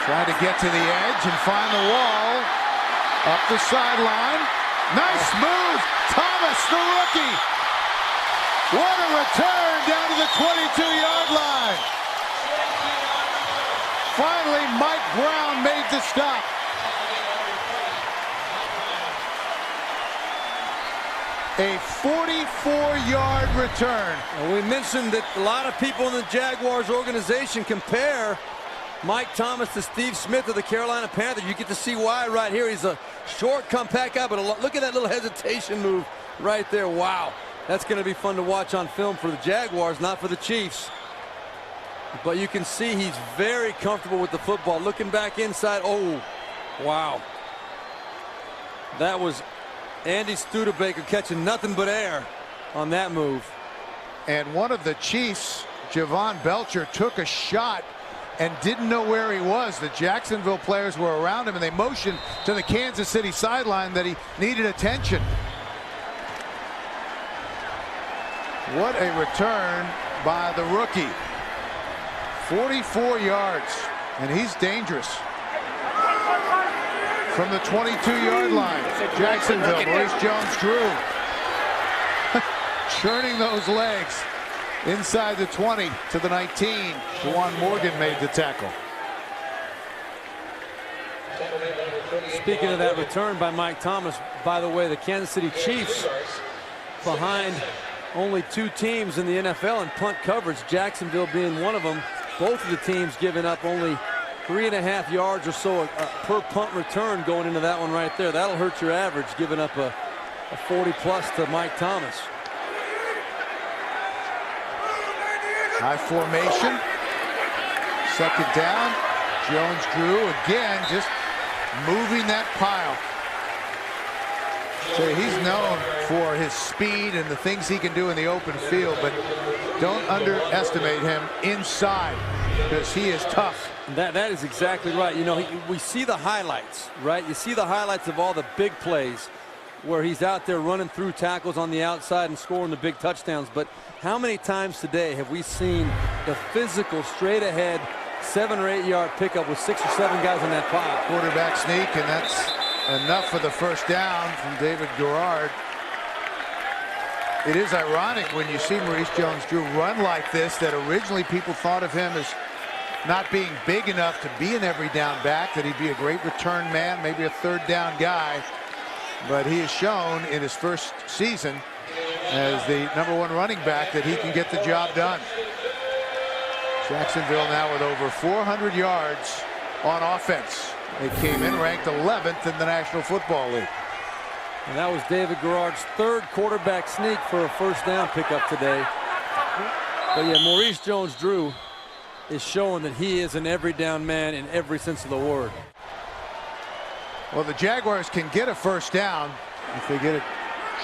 Try to get to the edge and find the wall. Up the sideline. Nice move. Thomas, the rookie. What a return down to the 22-yard line. Finally, Mike Brown made the stop. A 44-yard return. And we mentioned that a lot of people in the Jaguars organization compare Mike Thomas to Steve Smith of the Carolina Panthers. You get to see why right here. He's a short, compact guy, but look at that little hesitation move right there. Wow. That's going to be fun to watch on film for the Jaguars, not for the Chiefs. But you can see he's very comfortable with the football. Looking back inside. Oh, wow. That was Andy Studebaker catching nothing but air on that move. And one of the Chiefs, Javon Belcher, took a shot and didn't know where he was. The Jacksonville players were around him, and they motioned to the Kansas City sideline that he needed attention. What a return by the rookie. 44 yards, and he's dangerous. From the 22-yard line, Jacksonville, Maurice Jones-Drew churning those legs inside the 20 to the 19. Juwan Morgan made the tackle. Speaking of that return by Mike Thomas, by the way, the Kansas City Chiefs behind only 2 teams in the NFL in punt coverage, Jacksonville being one of them. Both of the teams giving up only 3.5 yards or so per punt return going into that one right there. That'll hurt your average, giving up a 40+ to Mike Thomas. High formation. Second down. Jones-Drew again just moving that pile. So he's known for his speed and the things he can do in the open field, but don't underestimate him inside because he is tough. That is exactly right. You know, we see the highlights, right? You see the highlights of all the big plays where he's out there running through tackles on the outside and scoring the big touchdowns. But how many times today have we seen the physical, straight ahead, 7 or 8 yard pickup with 6 or 7 guys in that pile? Quarterback sneak, and that's enough for the first down from David Garrard. It is ironic when you see Maurice Jones-Drew run like this that originally people thought of him as not being big enough to be an every down back, that he'd be a great return man, maybe a third down guy. But he has shown in his first season as the #1 running back that he can get the job done. Jacksonville now with over 400 yards on offense. They came in ranked 11th in the National Football League. And that was David Garrard's 3rd quarterback sneak for a first down pickup today. But yeah, Maurice Jones-Drew is showing that he is an every down man in every sense of the word. Well, the Jaguars can get a first down if they get it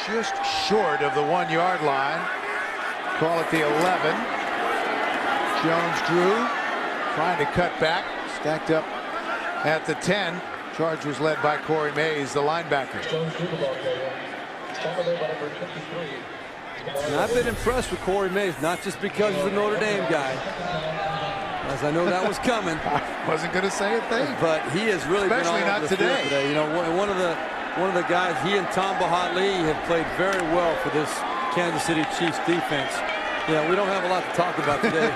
just short of the 1 yard line. Call it the 11. Jones-Drew trying to cut back, stacked up at the 10. Charge was led by Corey Mays, the linebacker. And I've been impressed with Corey Mays, not just because he's a Notre Dame guy, as I know that was coming. I wasn't going to say a thing. But he has really been all not over the field today. You know, one of the guys, he and Tom Bahatli have played very well for this Kansas City Chiefs defense. Yeah, we don't have a lot to talk about today.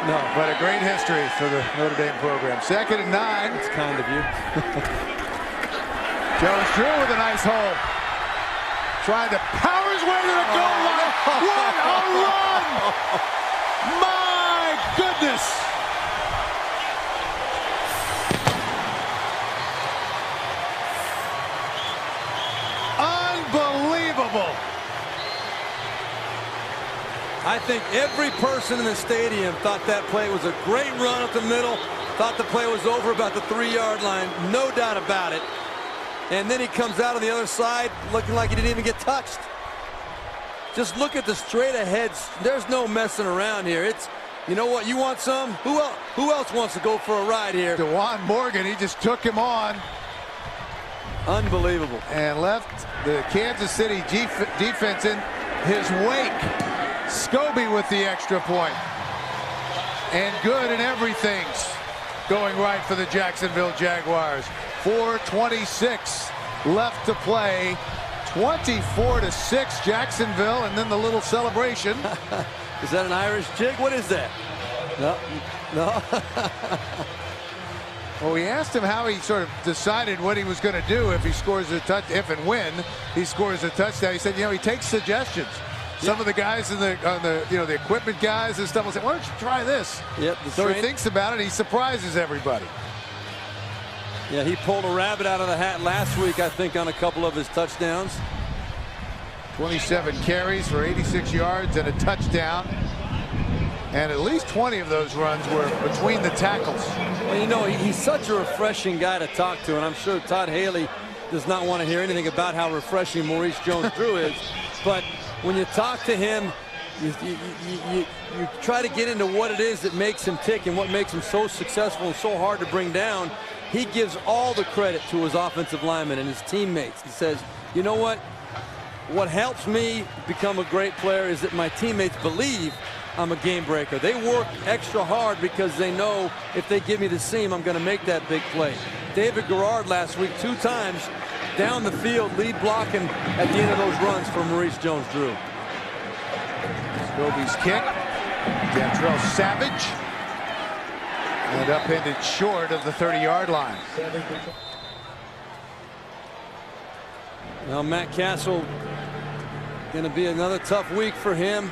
No. But a great history for the Notre Dame program. 2nd and 9. It's kind of you. Jones-Drew with a nice hole. Trying to power his way to the goal line. What a run! My goodness! Unbelievable! I think every person in the stadium thought that play was a great run up the middle, thought the play was over about the 3 yard line, no doubt about it. And then he comes out on the other side looking like he didn't even get touched. Just look at the straight ahead. There's no messing around here. It's, you know what, you want some? Who else wants to go for a ride here? DeJuan Morgan, he just took him on. Unbelievable. And left the Kansas City defense in his wake. Scobie with the extra point. And good, and everything's going right for the Jacksonville Jaguars. 4:26 left to play. 24-6 Jacksonville, and then the little celebration. Is that an Irish jig? What is that? No. Well, we asked him how he sort of decided what he was going to do if he scores a touch, if and when he scores a touchdown. He said, you know, he takes suggestions. Some of the guys on the equipment guys and stuff will say, why don't you try this? Yep. So he thinks about it. He surprises everybody. Yeah, he pulled a rabbit out of the hat last week, I think, on a couple of his touchdowns. 27 carries for 86 yards and a touchdown. And at least 20 of those runs were between the tackles. Well, you know, he's such a refreshing guy to talk to, and I'm sure Todd Haley does not want to hear anything about how refreshing Maurice Jones-Drew is. But when you talk to him, you try to get into what it is that makes him tick and what makes him so successful and so hard to bring down. He gives all the credit to his offensive linemen and his teammates. He says, you know what? What helps me become a great player is that my teammates believe I'm a game breaker. They work extra hard because they know if they give me the seam, I'm going to make that big play. David Garrard last week 2 times down the field, lead blocking at the end of those runs for Maurice Jones-Drew. Scobie's kick. Dantrell Savage. And upended short of the 30-yard line. Well, Matt Castle, going to be another tough week for him.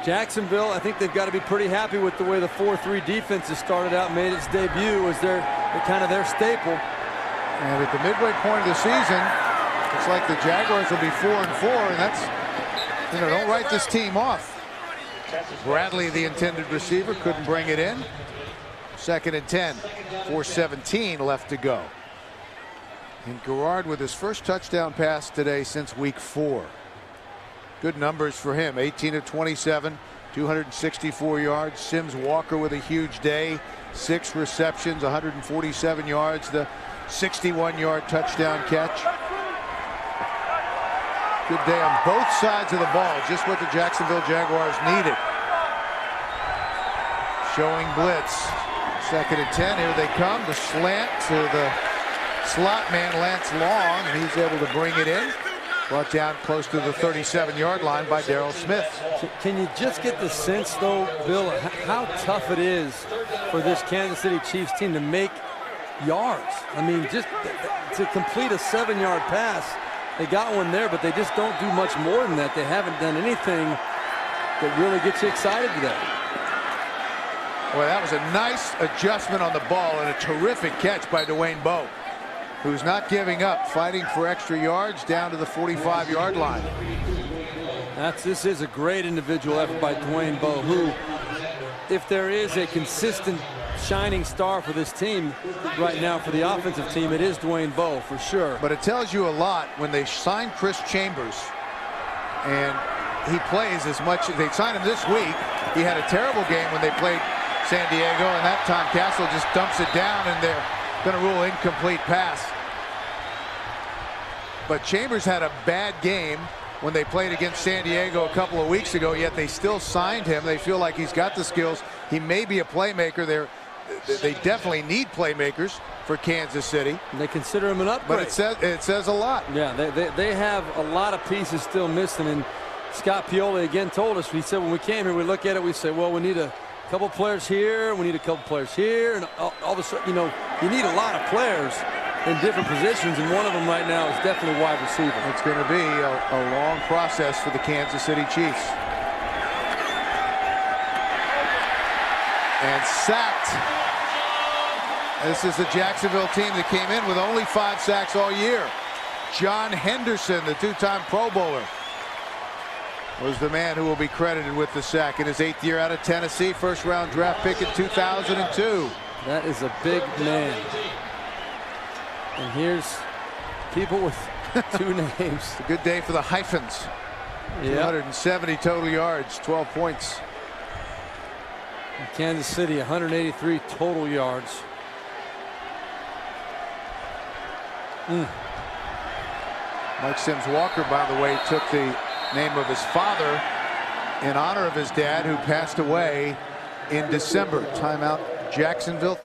Jacksonville, I think they've got to be pretty happy with the way the 4-3 defense has started out, made its debut as their kind of their staple. And at the midway point of the season, looks like the Jaguars will be 4-4, and that's, you know, don't write this team off. Bradley, the intended receiver, couldn't bring it in. 2nd and 10, 4:17 left to go. And Garrard with his first touchdown pass today since week 4. Good numbers for him. 18 of 27, 264 yards. Sims Walker with a huge day. 6 receptions, 147 yards. The 61-yard touchdown catch. Good day on both sides of the ball. Just what the Jacksonville Jaguars needed. Showing blitz. 2nd and 10. Here they come. The slant to the slot man, Lance Long, and he's able to bring it in. Brought down close to the 37-yard line by Darrell Smith. Can you just get the sense, though, Bill, how tough it is for this Kansas City Chiefs team to make yards? I mean, just to complete a 7-yard pass, they got one there, but they just don't do much more than that. They haven't done anything that really gets you excited today. Well, that was a nice adjustment on the ball and a terrific catch by Dwayne Bowe, who's not giving up, fighting for extra yards down to the 45-yard line. This is a great individual effort by Dwayne Bowe, who, if there is a consistent shining star for this team right now for the offensive team, it is Dwayne Bowe for sure. But it tells you a lot when they signed Chris Chambers and he plays as much as they signed him this week. He had a terrible game when they played San Diego, and that time Castle just dumps it down and they're going to rule incomplete pass. But Chambers had a bad game when they played against San Diego a couple of weeks ago, yet they still signed him. They feel like he's got the skills. He may be a playmaker. They definitely need playmakers for Kansas City. They consider him an upgrade. But it says a lot. Yeah, they have a lot of pieces still missing. And Scott Pioli again told us, he said when we came here, we look at it, we say, well, we need a couple players here, we need a couple players here, and all of a sudden, you know, you need a lot of players in different positions, and one of them right now is definitely wide receiver. It's going to be a long process for the Kansas City Chiefs. And sacked. This is the Jacksonville team that came in with only 5 sacks all year. John Henderson, the 2-time Pro Bowler, was the man who will be credited with the sack in his 8th year out of Tennessee. 1st-round draft pick in 2002. That is a big man. And here's People with 2 names. It's a good day for the hyphens. Yeah. 270 total yards, 12 points. Kansas City, 183 total yards. Mike Sims Walker, by the way, took the name of his father in honor of his dad, who passed away in December. Timeout, Jacksonville.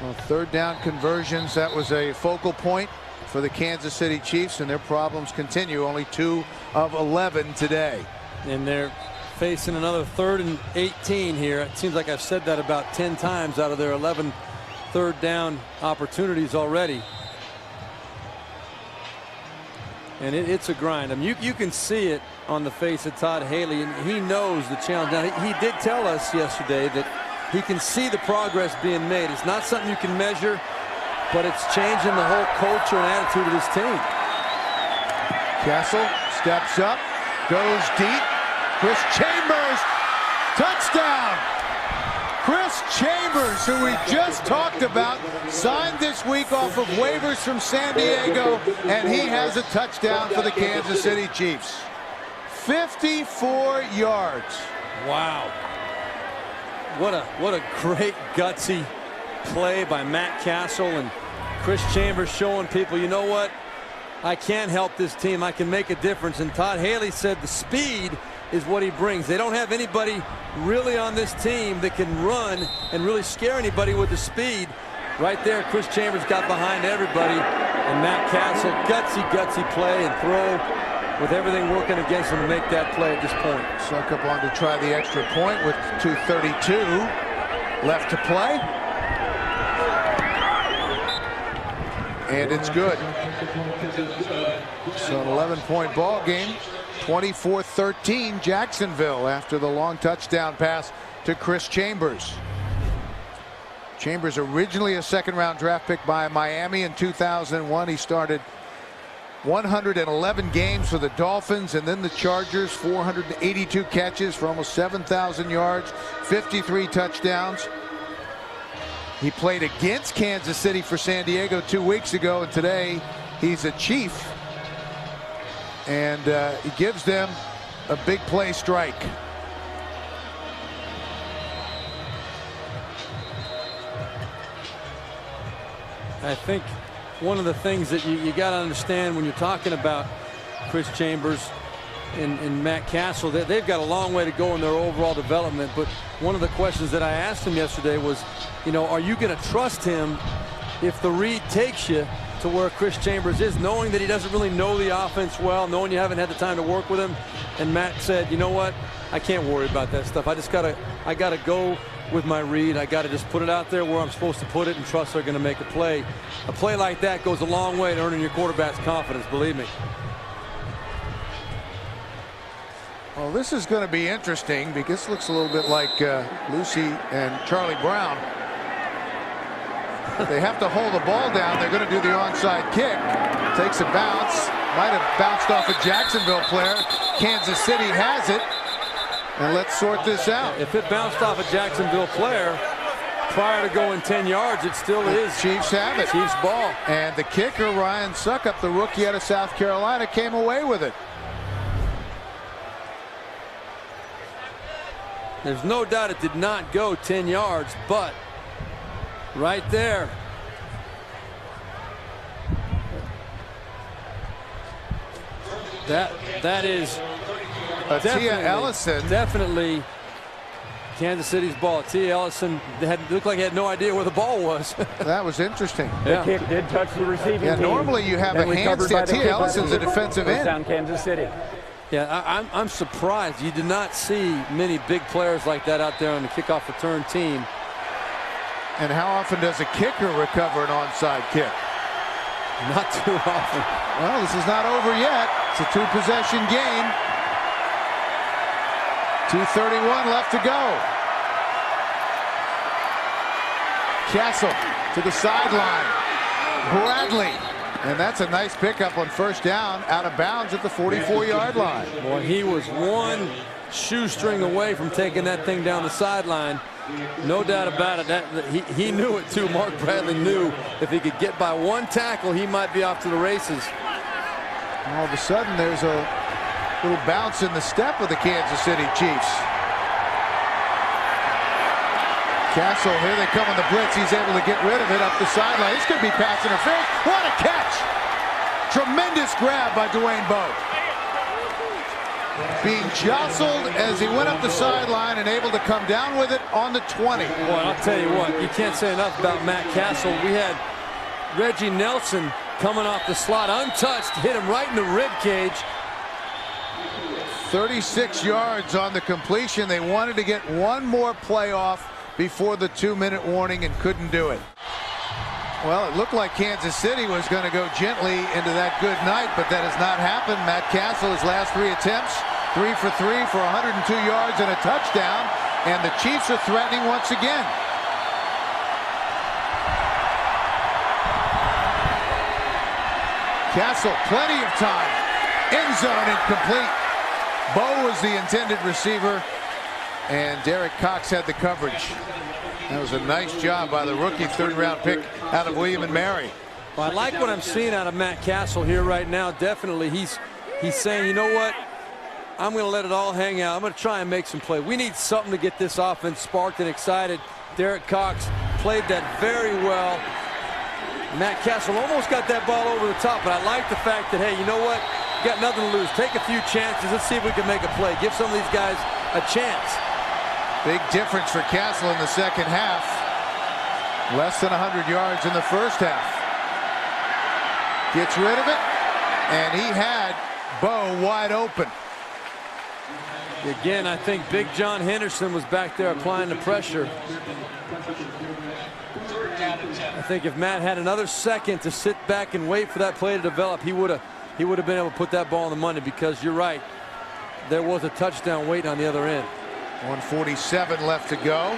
Well, third down conversions, that was a focal point for the Kansas City Chiefs, and their problems continue. Only 2 of 11 today. And they're facing another 3rd and 18 here. It seems like I've said that about 10 times out of their 11 third down opportunities already. And it's a grind. I mean, you can see it on the face of Todd Haley, and he knows the challenge. Now, he did tell us yesterday that he can see the progress being made. It's not something you can measure, but it's changing the whole culture and attitude of this team. Castle steps up, goes deep. Chris Chambers, touchdown! Chris Chambers, who we just talked about, signed this week off of waivers from San Diego, and he has a touchdown for the Kansas City Chiefs. 54 yards. Wow. What a great gutsy play by Matt Castle, and Chris Chambers showing people, you know what? I can't help this team. I can make a difference. And Todd Haley said the speed is what he brings. They don't have anybody really on this team that can run and really scare anybody with the speed. Right there, Chris Chambers got behind everybody, and Matt Castle, gutsy play and throw with everything working against him to make that play at this point. Succop on to try the extra point with 2:32 left to play. And it's good. So an 11-point ball game. 24-13 Jacksonville after the long touchdown pass to Chris Chambers. Chambers, originally a second-round draft pick by Miami in 2001. He started 111 games for the Dolphins and then the Chargers. 482 catches for almost 7,000 yards, 53 touchdowns. He played against Kansas City for San Diego 2 weeks ago, and today he's a Chief. And he gives them a big play strike. I think one of the things that you got to understand when you're talking about Chris Chambers and Matt Castle, that they've got a long way to go in their overall development. But one of the questions that I asked him yesterday was, you know, are you going to trust him if the read takes you to where Chris Chambers is, knowing that he doesn't really know the offense well, knowing you haven't had the time to work with him? And Matt said, you know what, I can't worry about that stuff. I gotta go with my read. I gotta just put it out there where I'm supposed to put it and trust they're gonna make a play. A play like that goes a long way to earning your quarterback's confidence, believe me. Well, this is going to be interesting because this looks a little bit like Lucy and Charlie Brown. They have to hold the ball down. They're going to do the onside kick. Takes a bounce. Might have bounced off a Jacksonville player. Kansas City has it. And let's sort this out. If it bounced off a Jacksonville player prior to going 10 yards, it still is. Chiefs have it. Chiefs ball. And the kicker, Ryan Succop, the rookie out of South Carolina, came away with it. There's no doubt it did not go 10 yards, but right there. That is Tia Ellison. Definitely Kansas City's ball. Tia Ellison looked like he had no idea where the ball was. That was interesting. The kick did touch the receiving team. Normally you have a handstand. Tia Ellison's a defensive end. Down Kansas City. Yeah, I'm surprised. You did not see many big players like that out there on the kickoff return team. And how often does a kicker recover an onside kick? Not too often. Well, this is not over yet. It's a two-possession game. 2:31 left to go. Castle to the sideline. Bradley. And that's a nice pickup on first down, out of bounds at the 44-yard line. Boy, he was one shoestring away from taking that thing down the sideline. No doubt about it. He knew it too. Mark Bradley knew if he could get by one tackle, he might be off to the races. All of a sudden, there's a little bounce in the step of the Kansas City Chiefs. Castle, here they come on the blitz. He's able to get rid of it up the sideline. This could be pass interference. What a catch! Tremendous grab by Dwayne Bowe. Being jostled as he went up the sideline and able to come down with it on the 20. Boy, I'll tell you what, you can't say enough about Matt Castle. We had Reggie Nelson coming off the slot untouched, hit him right in the rib cage. 36 yards on the completion. They wanted to get one more play off before the 2-minute warning and couldn't do it. Well, it looked like Kansas City was going to go gently into that good night, but that has not happened. Matt Castle, his last 3 attempts, 3 for 3 for 102 yards and a touchdown, and the Chiefs are threatening once again. Castle, plenty of time. End zone incomplete. Bowe was the intended receiver, and Derek Cox had the coverage. That was a nice job by the rookie 3rd-round pick out of William & Mary. Well, I like what I'm seeing out of Matt Castle here right now. Definitely, he's saying, you know what? I'm going to let it all hang out. I'm going to try and make some play. We need something to get this offense sparked and excited. Derek Cox played that very well. Matt Castle almost got that ball over the top, but I like the fact that, hey, you know what? You got nothing to lose. Take a few chances. Let's see if we can make a play. Give some of these guys a chance. Big difference for Castle in the second half. Less than 100 yards in the first half. Gets rid of it, and he had Bowe wide open. Again, I think Big John Henderson was back there applying the pressure. I think if Matt had another second to sit back and wait for that play to develop, he would have been able to put that ball on the money, because you're right. There was a touchdown waiting on the other end. 1:47 left to go.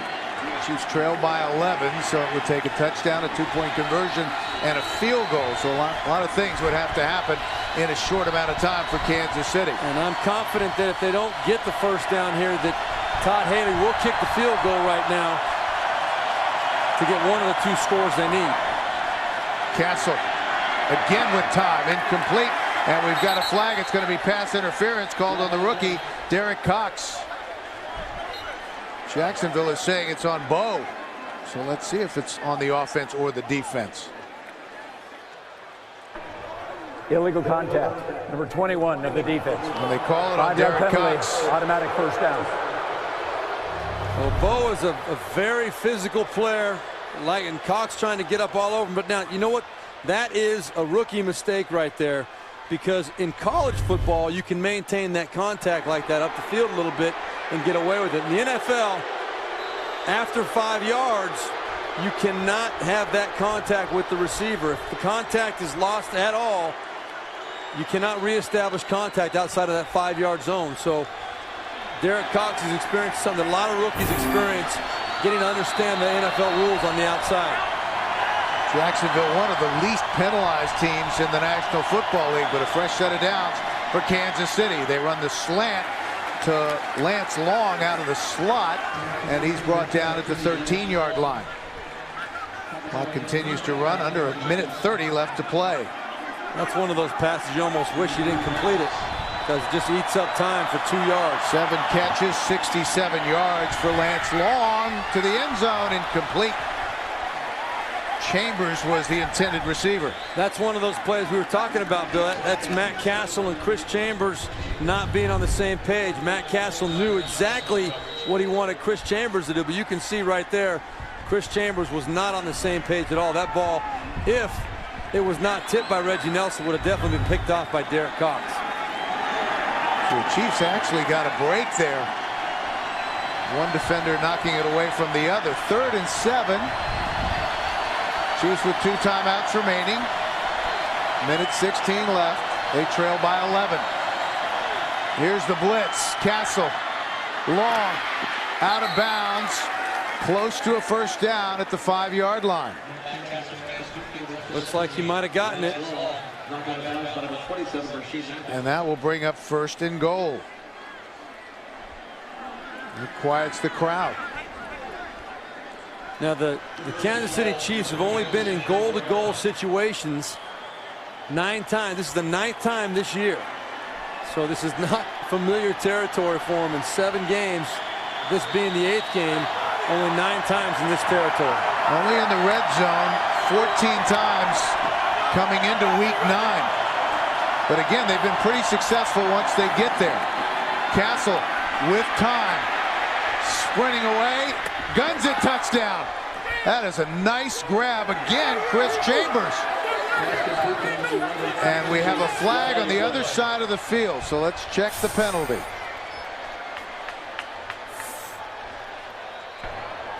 Chiefs trail by 11, so it would take a touchdown, a 2-point conversion, and a field goal. So a lot of things would have to happen in a short amount of time for Kansas City. And I'm confident that if they don't get the first down here, that Todd Haley will kick the field goal right now to get one of the 2 scores they need. Castle again with time, incomplete, and we've got a flag. It's going to be pass interference called on the rookie, Derek Cox. Jacksonville is saying it's on Bowe. So let's see if it's on the offense or the defense. Illegal contact, number 21 of the defense. When they call it on Derek Cox. Automatic first down. Well, Bowe is a very physical player, and Cox trying to get up all over him. But now, you know what? That is a rookie mistake right there, because in college football, you can maintain that contact like that up the field a little bit and get away with it. In the NFL, after 5 yards, you cannot have that contact with the receiver. If the contact is lost at all, you cannot reestablish contact outside of that 5-yard zone. So Derek Cox has experienced something that a lot of rookies experience, getting to understand the NFL rules on the outside. Jacksonville, one of the least penalized teams in the National Football League, but a fresh set of downs for Kansas City. They run the slant to Lance Long out of the slot, and he's brought down at the 13-yard line. Clock continues to run, under 1:30 left to play. That's one of those passes you almost wish you didn't complete it, because it just eats up time for 2 yards. 7 catches, 67 yards for Lance Long to the end zone, incomplete. Chambers was the intended receiver. That's one of those plays we were talking about, Bill. That's Matt Castle and Chris Chambers not being on the same page. Matt Castle knew exactly what he wanted Chris Chambers to do, but you can see right there, Chris Chambers was not on the same page at all. That ball, if it was not tipped by Reggie Nelson, would have definitely been picked off by Derek Cox. So the Chiefs actually got a break there. One defender knocking it away from the other. 3rd and 7. Chiefs with 2 timeouts remaining. 1:16 left. They trail by 11. Here's the blitz. Castle. Long. Out of bounds. Close to a first down at the 5-yard line. Looks like he might have gotten it. And that will bring up 1st and goal. It quiets the crowd. Now the Kansas City Chiefs have only been in goal-to-goal situations 9 times. This is the 9th time this year. So this is not familiar territory for them in 7 games. This being the 8th game, only 9 times in this territory. Only in the red zone 14 times coming into week 9. But again, they've been pretty successful once they get there. Castle with time, sprinting away, guns it, touchdown. That is a nice grab again, Chris Chambers. And we have a flag on the other side of the field, so let's check the penalty.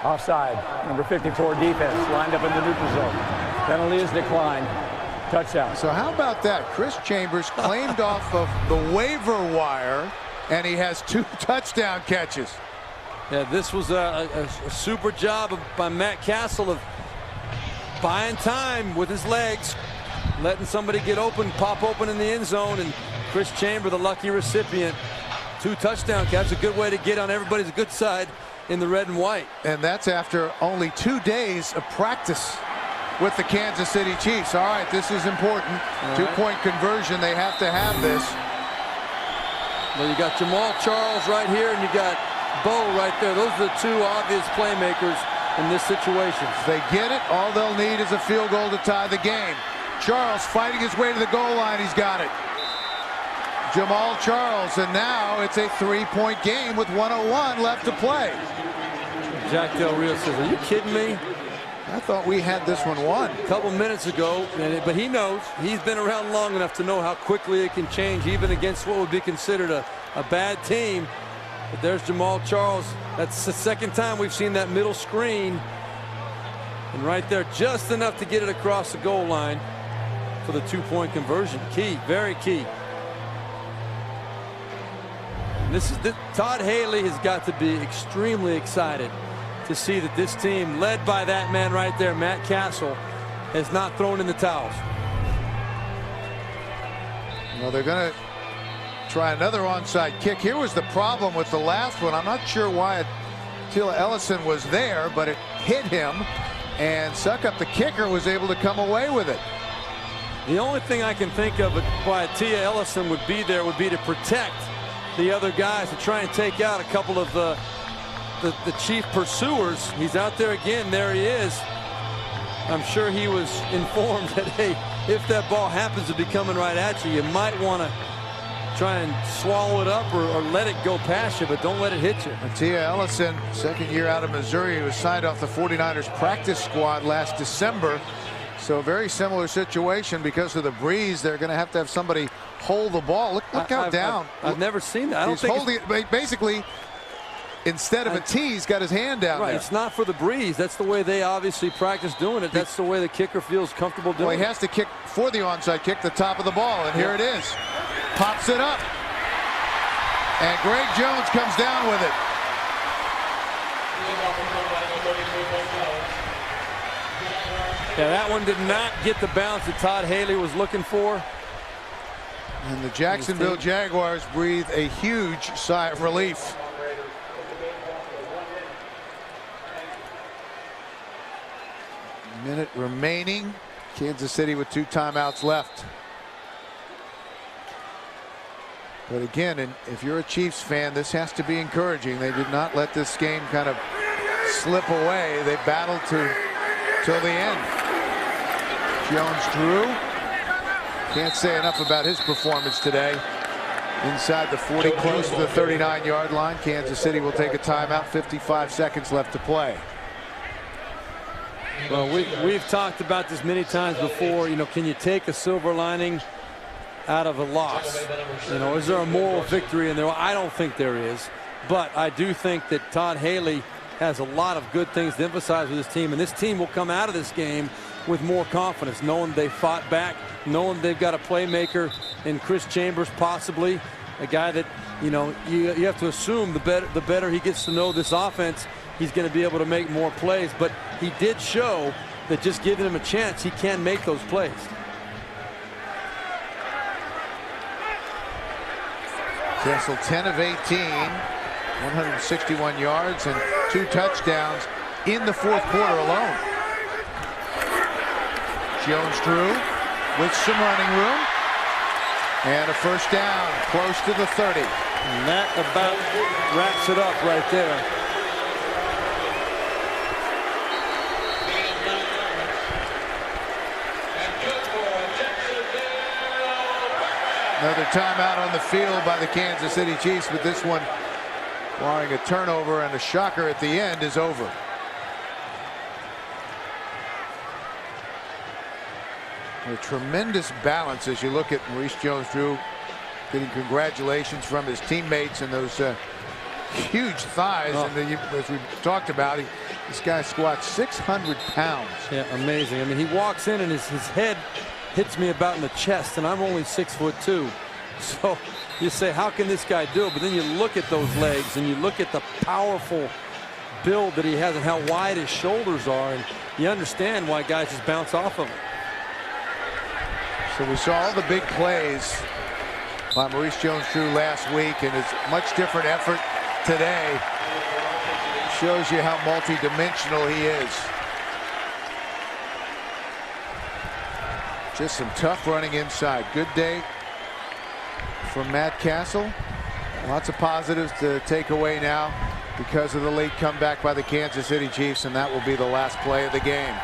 Offside. Number 54 defense lined up in the neutral zone. Penalty is declined. Touchdown. So how about that? Chris Chambers claimed off of the waiver wire, and he has 2 touchdown catches. Yeah, this was a super job by Matt Castle of buying time with his legs, letting somebody get open, pop open in the end zone, and Chris Chambers, the lucky recipient. 2 touchdown catches, a good way to get on everybody's good side in the red and white. And that's after only 2 days of practice with the Kansas City Chiefs. All right, this is important. 2-point conversion, they have to have this. Well, you got Jamal Charles right here, and you got Bo right there. Those are the 2 obvious playmakers in this situation. If they get it, all they'll need is a field goal to tie the game. Charles fighting his way to the goal line. He's got it. Jamal Charles, and now it's a 3-point game with 1:01 left to play. Jack Del Rio says, are you kidding me? I thought we had this one won. A couple minutes ago, but he knows. He's been around long enough to know how quickly it can change, even against what would be considered a bad team. But there's Jamal Charles. That's the 2nd time we've seen that middle screen. And right there, just enough to get it across the goal line for the 2-point conversion. Key, very key. And this is Todd Haley has got to be extremely excited to see that this team, led by that man right there, Matt Castle, has not thrown in the towels. Well, they're going to try another onside kick. Here was the problem with the last one. I'm not sure why Attila Ellison was there, but it hit him, and Suckup, the kicker, was able to come away with it. The only thing I can think of why Attila Ellison would be there would be to protect the other guys, to try and take out a couple of the Chief pursuers. He's out there again. There he is. I'm sure he was informed that, hey, if that ball happens to be coming right at you, you might want to try and swallow it up or let it go past you, but don't let it hit you. Attila Ellison, 2nd year out of Missouri, he was signed off the 49ers practice squad last December. So very similar situation. Because of the breeze, they're going to have somebody hold the ball. Look how down. I've never seen that. I don't he's think holding it. Basically, instead of a tee, he's got his hand down there. It's not for the breeze. That's the way they obviously practice doing it. That's the way the kicker feels comfortable doing it. Well, he has to kick for the onside kick, the top of the ball, and here it is. Pops it up. And Greg Jones comes down with it. Yeah, that one did not get the bounce that Todd Haley was looking for. And the Jacksonville Jaguars breathe a huge sigh of relief. Minute remaining. Kansas City with 2 timeouts left. But again, if you're a Chiefs fan, this has to be encouraging. They did not let this game kind of slip away. They battled till the end. Jones drew. Can't say enough about his performance today. Inside the 40, close to the 39-yard line. Kansas City will take a timeout. 55 seconds left to play. Well, we've talked about this many times before. You know, can you take a silver lining out of a loss? You know, is there a moral victory in there? I don't think there is. But I do think that Todd Haley has a lot of good things to emphasize with this team. And this team will come out of this game with more confidence, knowing they fought back, knowing they've got a playmaker in Chris Chambers, possibly a guy that, you know, you have to assume the better he gets to know this offense, he's going to be able to make more plays. But he did show that just giving him a chance, he can make those plays. Kessel 10 of 18, 161 yards and 2 touchdowns. in the fourth quarter alone. Jones-Drew with some running room. And a first down, close to the 30. And that about wraps it up right there. Another timeout on the field by the Kansas City Chiefs, but this one, barring a turnover and a shocker at the end, is over. A tremendous balance as you look at Maurice Jones-Drew getting congratulations from his teammates and those huge thighs. Oh. And as we talked about, this guy squats 600 pounds. Yeah, amazing. I mean, he walks in and his head hits me about in the chest, and I'm only 6'2". So you say, how can this guy do it? But then you look at those legs and you look at the powerful build that he has and how wide his shoulders are, and you understand why guys just bounce off of him. So we saw all the big plays by Maurice Jones-Drew last week, and his much different effort today shows you how multi-dimensional he is. Just some tough running inside. Good day from Matt Castle. Lots of positives to take away now because of the late comeback by the Kansas City Chiefs, and that will be the last play of the game.